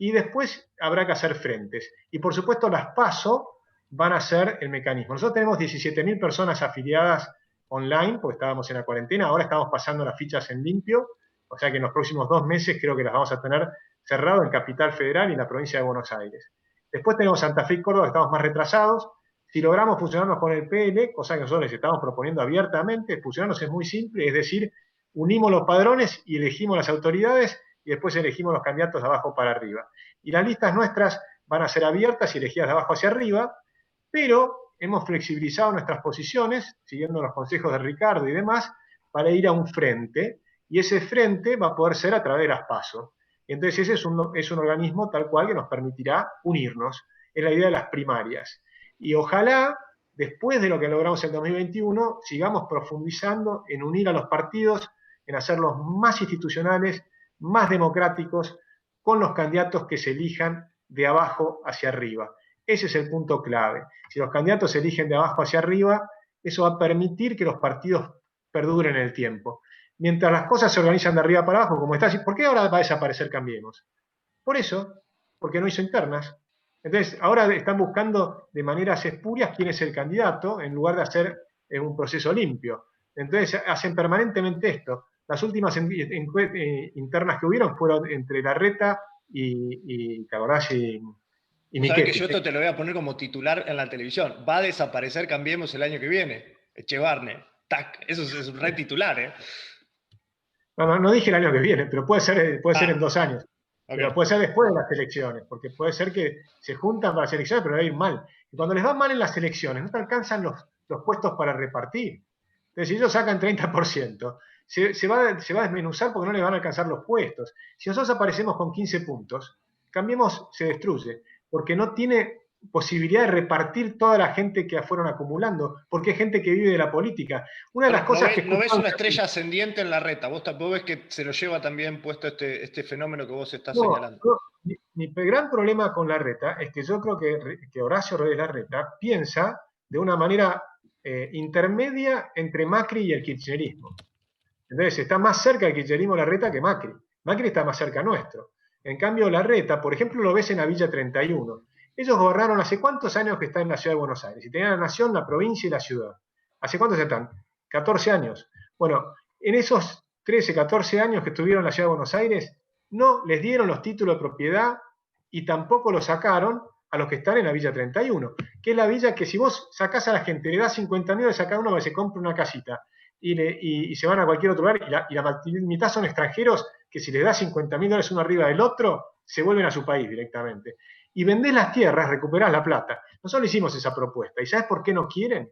y después habrá que hacer frentes. Y por supuesto las PASO van a ser el mecanismo. Nosotros tenemos 17.000 personas afiliadas online, porque estábamos en la cuarentena, ahora estamos pasando las fichas en limpio, o sea que en los próximos 2 meses creo que las vamos a tener cerrado en Capital Federal y en la provincia de Buenos Aires. Después tenemos Santa Fe y Córdoba, que estamos más retrasados. Si logramos fusionarnos con el PL, cosa que nosotros les estamos proponiendo abiertamente, fusionarnos es muy simple, es decir, unimos los padrones y elegimos las autoridades, y después elegimos los candidatos de abajo para arriba. Y las listas nuestras van a ser abiertas y elegidas de abajo hacia arriba, pero hemos flexibilizado nuestras posiciones, siguiendo los consejos de Ricardo y demás, para ir a un frente, y ese frente va a poder ser a través de las PASO. Entonces ese es un organismo tal cual que nos permitirá unirnos. Es la idea de las primarias. Y ojalá, después de lo que logramos en 2021, sigamos profundizando en unir a los partidos, en hacerlos más institucionales, más democráticos, con los candidatos que se elijan de abajo hacia arriba. Ese es el punto clave. Si los candidatos se eligen de abajo hacia arriba, eso va a permitir que los partidos perduren en el tiempo. Mientras las cosas se organizan de arriba para abajo, como está, ¿por qué ahora va a desaparecer Cambiemos? Por eso, porque no hizo internas. Entonces, ahora están buscando de maneras espurias quién es el candidato, en lugar de hacer un proceso limpio. Entonces, hacen permanentemente esto. Las últimas internas que hubieron fueron entre Larreta y Caborás y Michetti. Sabes que yo esto te lo voy a poner como titular en la televisión. Va a desaparecer Cambiemos el año que viene. Echevarne. Tac. Eso es un re titular, ¿eh? No dije el año que viene, pero puede ser en 2 años. Okay. Pero puede ser después de las elecciones, porque puede ser que se juntan para las elecciones, pero le va a ir mal. Y cuando les va mal en las elecciones, no te alcanzan los puestos para repartir. Entonces, si ellos sacan 30%, se va a desmenuzar porque no le van a alcanzar los puestos. Si nosotros aparecemos con 15 puntos, Cambiemos se destruye, porque no tiene posibilidad de repartir toda la gente que fueron acumulando, porque hay gente que vive de la política. Una de las cosas que... ¿No ves una estrella ascendente en Larreta? ¿Vos ves que se lo lleva también puesto este fenómeno que vos estás señalando? Mi gran problema con Larreta es que yo creo que Horacio Rodríguez Larreta piensa de una manera intermedia entre Macri y el kirchnerismo. Entonces está más cerca del kirchnerismo Larreta que Macri. Macri está más cerca nuestro. En cambio, Larreta, por ejemplo, lo ves en la Villa 31. Ellos gobernaron hace cuántos años que están en la ciudad de Buenos Aires. Y tenían la nación, la provincia y la ciudad. ¿Hace cuántos están? 14 años. Bueno, en esos 13, 14 años que estuvieron en la ciudad de Buenos Aires, no les dieron los títulos de propiedad y tampoco los sacaron a los que están en la Villa 31, que es la villa que si vos sacás a la gente, le das 50.000 a cada uno que se compre una casita y se van a cualquier otro lugar y la mitad son extranjeros que si les das $50.000 uno arriba del otro, se vuelven a su país directamente. Y vendés las tierras, recuperás la plata. Nosotros le hicimos esa propuesta. ¿Y sabes por qué no quieren?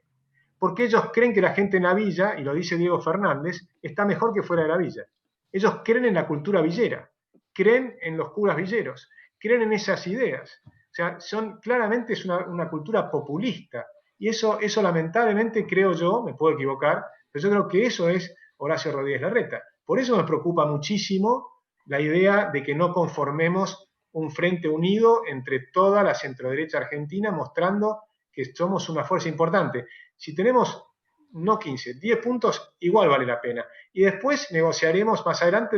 Porque ellos creen que la gente en la villa, y lo dice Diego Fernández, está mejor que fuera de la villa. Ellos creen en la cultura villera, creen en los curas villeros, creen en esas ideas. O sea, claramente es una cultura populista. Y eso lamentablemente creo yo, me puedo equivocar, pero yo creo que eso es Horacio Rodríguez Larreta. Por eso me preocupa muchísimo la idea de que no conformemos un frente unido entre toda la centroderecha argentina, mostrando que somos una fuerza importante. Si tenemos no 15, 10 puntos, igual vale la pena. Y después negociaremos más adelante,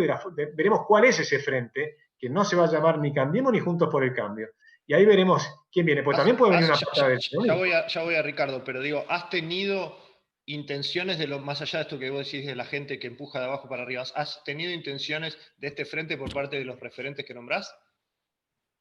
veremos cuál es ese frente, que no se va a llamar ni Cambiemos ni Juntos por el Cambio. Y ahí veremos quién viene, porque también puede venir una pata del ya voy a Ricardo, pero digo, ¿has tenido intenciones más allá de esto que vos decís de la gente que empuja de abajo para arriba, ¿has tenido intenciones de este frente por parte de los referentes que nombrás?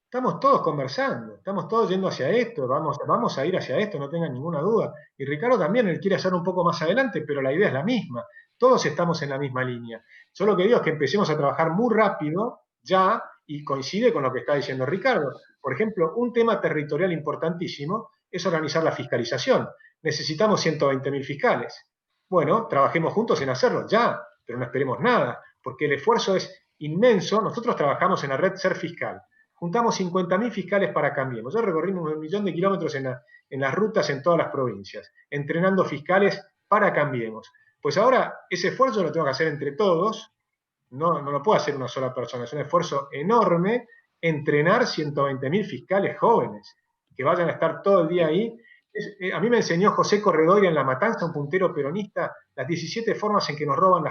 Estamos todos conversando, estamos todos yendo hacia esto, vamos a ir hacia esto, no tengan ninguna duda. Y Ricardo también, él quiere hacer un poco más adelante, pero la idea es la misma. Todos estamos en la misma línea. Yo lo que digo es que empecemos a trabajar muy rápido, ya, y coincide con lo que está diciendo Ricardo. Por ejemplo, un tema territorial importantísimo es organizar la fiscalización. Necesitamos 120.000 fiscales. Bueno, trabajemos juntos en hacerlo ya, pero no esperemos nada, porque el esfuerzo es inmenso. Nosotros trabajamos en la red Ser Fiscal. Juntamos 50.000 fiscales para Cambiemos. Yo recorrimos 1 millón de kilómetros en las rutas en todas las provincias, entrenando fiscales para Cambiemos. Pues ahora ese esfuerzo lo tengo que hacer entre todos, no lo puede hacer una sola persona, es un esfuerzo enorme entrenar 120.000 fiscales jóvenes, que vayan a estar todo el día ahí. A mí me enseñó José Corredoira en La Matanza, un puntero peronista, las 17 formas en que nos roban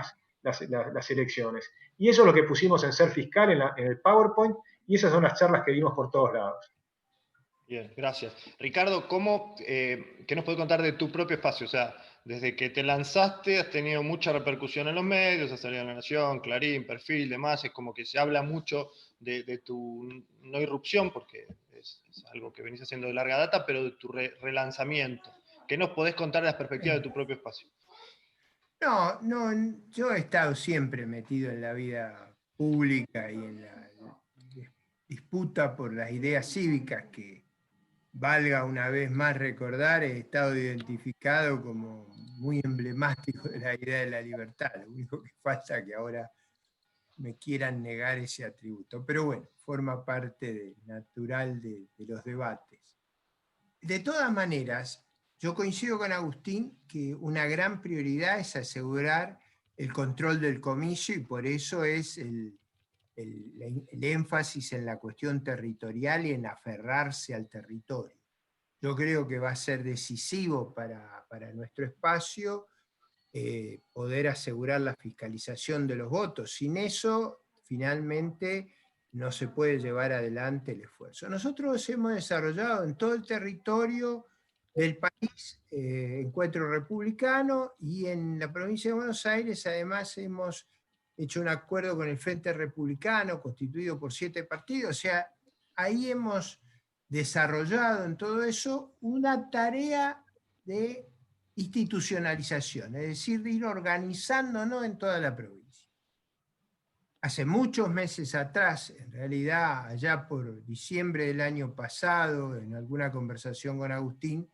las elecciones. Y eso es lo que pusimos en Ser Fiscal, en el PowerPoint, y esas son las charlas que dimos por todos lados. Bien, gracias. Ricardo, ¿qué nos puedes contar de tu propio espacio? O sea, desde que te lanzaste has tenido mucha repercusión en los medios, has salido en La Nación, Clarín, Perfil, demás, es como que se habla mucho de tu no irrupción, porque es algo que venís haciendo de larga data, pero de tu relanzamiento. ¿Qué nos podés contar de las perspectivas de tu propio espacio? No, yo he estado siempre metido en la vida pública y en la disputa por las ideas cívicas que, valga una vez más recordar, he estado identificado como muy emblemático de la idea de la libertad. Lo único que falta es que ahora me quieran negar ese atributo. Pero bueno, forma parte natural de los debates. De todas maneras, yo coincido con Agustín que una gran prioridad es asegurar el control del comicio y por eso es el énfasis en la cuestión territorial y en aferrarse al territorio. Yo creo que va a ser decisivo para nuestro espacio poder asegurar la fiscalización de los votos. Sin eso, finalmente, no se puede llevar adelante el esfuerzo. Nosotros hemos desarrollado en todo el territorio del país Encuentro Republicano y en la provincia de Buenos Aires además hemos hecho un acuerdo con el Frente Republicano constituido por 7 partidos. O sea, ahí hemos desarrollado en todo eso una tarea de institucionalización, es decir, de ir organizándonos en toda la provincia. Hace muchos meses atrás, en realidad allá por diciembre del año pasado, en alguna conversación con Agustín,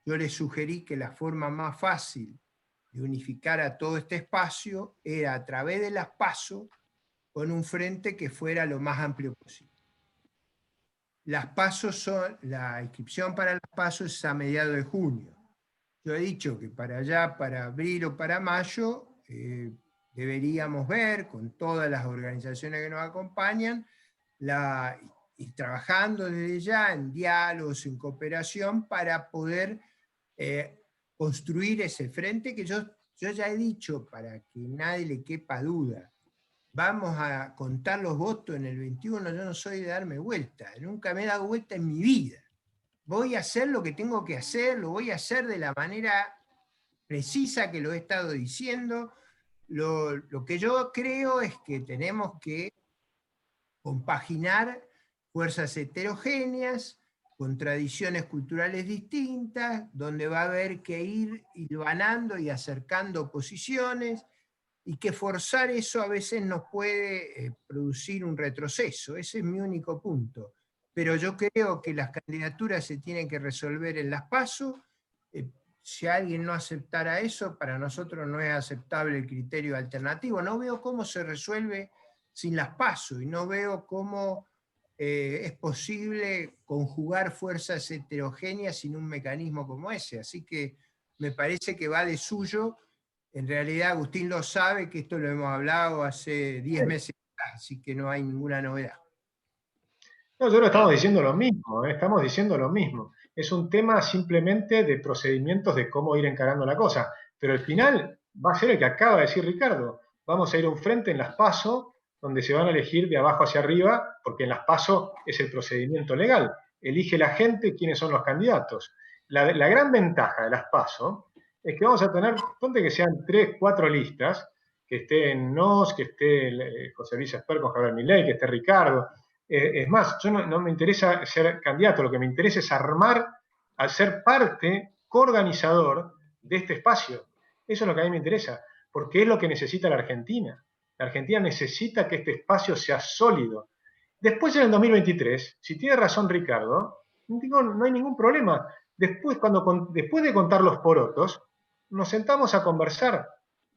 yo le sugerí que la forma más fácil de unificar a todo este espacio era a través de las PASO con un frente que fuera lo más amplio posible. Las PASO la inscripción para las PASO es a mediados de junio. Yo he dicho que para allá, para abril o para mayo, deberíamos ver con todas las organizaciones que nos acompañan y trabajando desde ya en diálogos, en cooperación para poder construir ese frente que yo ya he dicho, para que nadie le quepa duda. Vamos a contar los votos en el 21, yo no soy de darme vuelta, nunca me he dado vuelta en mi vida. Voy a hacer lo que tengo que hacer, lo voy a hacer de la manera precisa que lo he estado diciendo. Lo que yo creo es que tenemos que compaginar fuerzas heterogéneas, con tradiciones culturales distintas, donde va a haber que ir hilvanando y acercando posiciones, y que forzar eso a veces nos puede producir un retroceso. Ese es mi único punto. Pero yo creo que las candidaturas se tienen que resolver en las PASO. Si alguien no aceptara eso, para nosotros no es aceptable el criterio alternativo. No veo cómo se resuelve sin las PASO y no veo cómo es posible conjugar fuerzas heterogéneas sin un mecanismo como ese. Así que me parece que va de suyo. En realidad Agustín lo sabe, que esto lo hemos hablado hace 10 meses atrás, así que no hay ninguna novedad. No, nosotros estamos diciendo lo mismo, estamos diciendo lo mismo. Es un tema simplemente de procedimientos de cómo ir encarando la cosa. pero el final va a ser el que acaba de decir Ricardo. Vamos a ir a un frente en las PASO, donde se van a elegir de abajo hacia arriba, porque en las PASO es el procedimiento legal. Elige la gente quiénes son los candidatos. La gran ventaja de las PASO es que vamos a tener, ponte que sean 3, 4 listas, que esté Nos, que esté José Luis Esper con Javier Milei, que esté Ricardo. Es más, yo no me interesa ser candidato, lo que me interesa es armar, al ser parte, coorganizador de este espacio. Eso es lo que a mí me interesa, porque es lo que necesita la Argentina. La Argentina necesita que este espacio sea sólido. Después, en el 2023, si tiene razón Ricardo, no hay ningún problema. Después de contar los porotos, nos sentamos a conversar.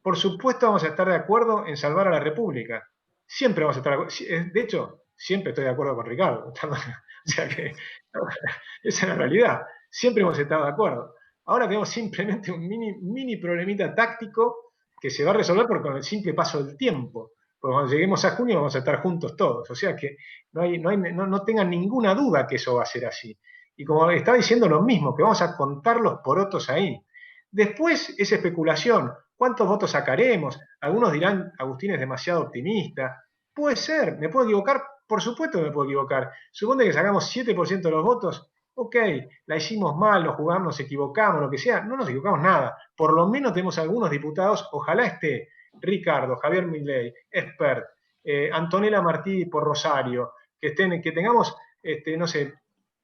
Por supuesto vamos a estar de acuerdo en salvar a la República. Siempre vamos a estar de acuerdo. De hecho, siempre estoy de acuerdo con Ricardo. O sea que esa es la realidad. Siempre hemos estado de acuerdo. Ahora tenemos simplemente un mini problemita táctico que se va a resolver con el simple paso del tiempo. Porque cuando lleguemos a junio vamos a estar juntos todos. O sea que no tengan ninguna duda que eso va a ser así. Y como estaba diciendo lo mismo, que vamos a contar los porotos ahí. Después es especulación. ¿Cuántos votos sacaremos? Algunos dirán, Agustín es demasiado optimista. Puede ser, ¿me puedo equivocar? Por supuesto que me puedo equivocar. Supone que sacamos 7% de los votos. Ok, la hicimos mal, nos jugamos, nos equivocamos, lo que sea. No nos equivocamos nada. Por lo menos tenemos algunos diputados, ojalá esté Ricardo, Javier Milei, Esper, Antonella Martí por Rosario, que tengamos, no sé,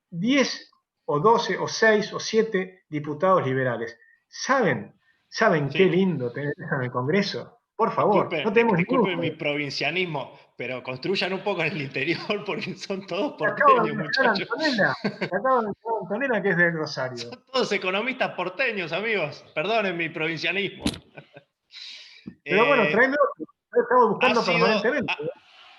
10 o 12 o 6 o 7 diputados liberales. ¿Saben sí. Qué lindo tener eso en el Congreso? Por favor, disculpen mi provincianismo, pero construyan un poco en el interior porque son todos porteños, muchachos. Acabo de Antonella, que es de Rosario. Son todos economistas porteños, amigos. Perdonen mi provincianismo. Pero bueno, tráeme otro. Estamos buscando permanentemente.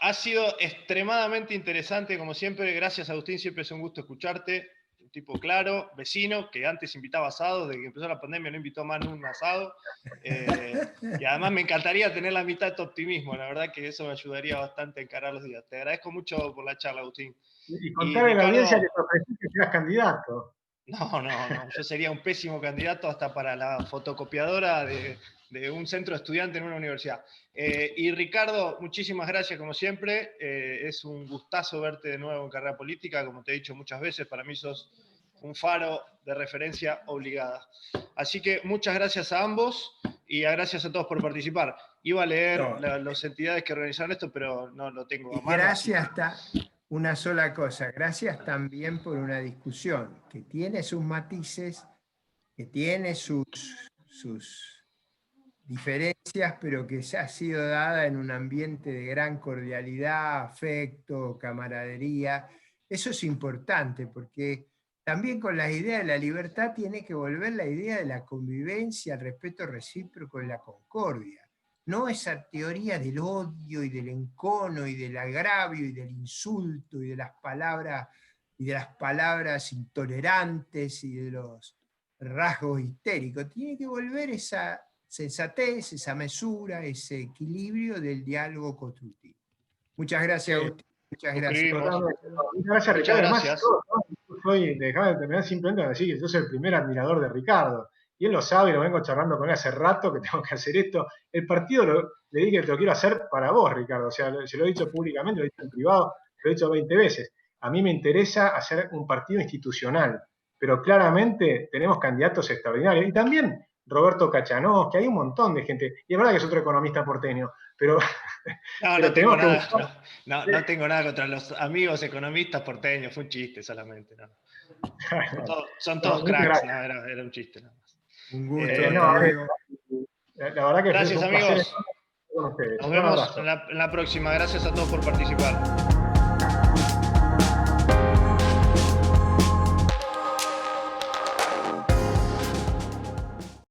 Ha sido extremadamente interesante, como siempre. Gracias, Agustín. Siempre es un gusto escucharte. Un tipo claro, vecino, que antes invitaba asados. Desde que empezó la pandemia no invitó más ningún asado. Y además me encantaría tener la mitad de tu optimismo. La verdad que eso me ayudaría bastante a encarar los días. Te agradezco mucho por la charla, Agustín. Y contarle a la audiencia que te ofrecí que seas candidato. No. Yo sería un pésimo candidato hasta para la fotocopiadora de un centro de estudiantes en una universidad. Y Ricardo, muchísimas gracias como siempre. Es un gustazo verte de nuevo en Carrera Política. Como te he dicho muchas veces, para mí sos un faro de referencia obligada. Así que muchas gracias a ambos y gracias a todos por participar. Iba a leer las entidades que organizaron esto, pero no lo tengo a mano. Gracias hasta una sola cosa. Gracias también por una discusión que tiene sus matices, que tiene sus diferencias, pero que ha sido dada en un ambiente de gran cordialidad, afecto, camaradería. Eso es importante, porque también con la idea de la libertad tiene que volver la idea de la convivencia, el respeto recíproco y la concordia. No esa teoría del odio y del encono y del agravio y del insulto y de las palabras intolerantes y de los rasgos histéricos. Tiene que volver esa sensatez, esa mesura, ese equilibrio del diálogo constructivo. Muchas gracias, Agustín. Muchas gracias. Muchas gracias, Ricardo. Además, déjame de terminar simplemente a decir que yo soy el primer admirador de Ricardo. Y él lo sabe, lo vengo charlando con él hace rato, que tengo que hacer esto. El partido le dije que te lo quiero hacer para vos, Ricardo. O sea, se lo he dicho públicamente, lo he dicho en privado, lo he dicho 20 veces. A mí me interesa hacer un partido institucional, pero claramente tenemos candidatos extraordinarios. Y también Roberto Cachanós, que hay un montón de gente. Y es verdad que es otro economista porteño, pero... No tengo nada contra los amigos economistas porteños, fue un chiste solamente. ¿No? Son todos cracks, era un chiste nada más. Un gusto. La verdad que gracias, amigos. Nos vemos en la próxima. Gracias a todos por participar.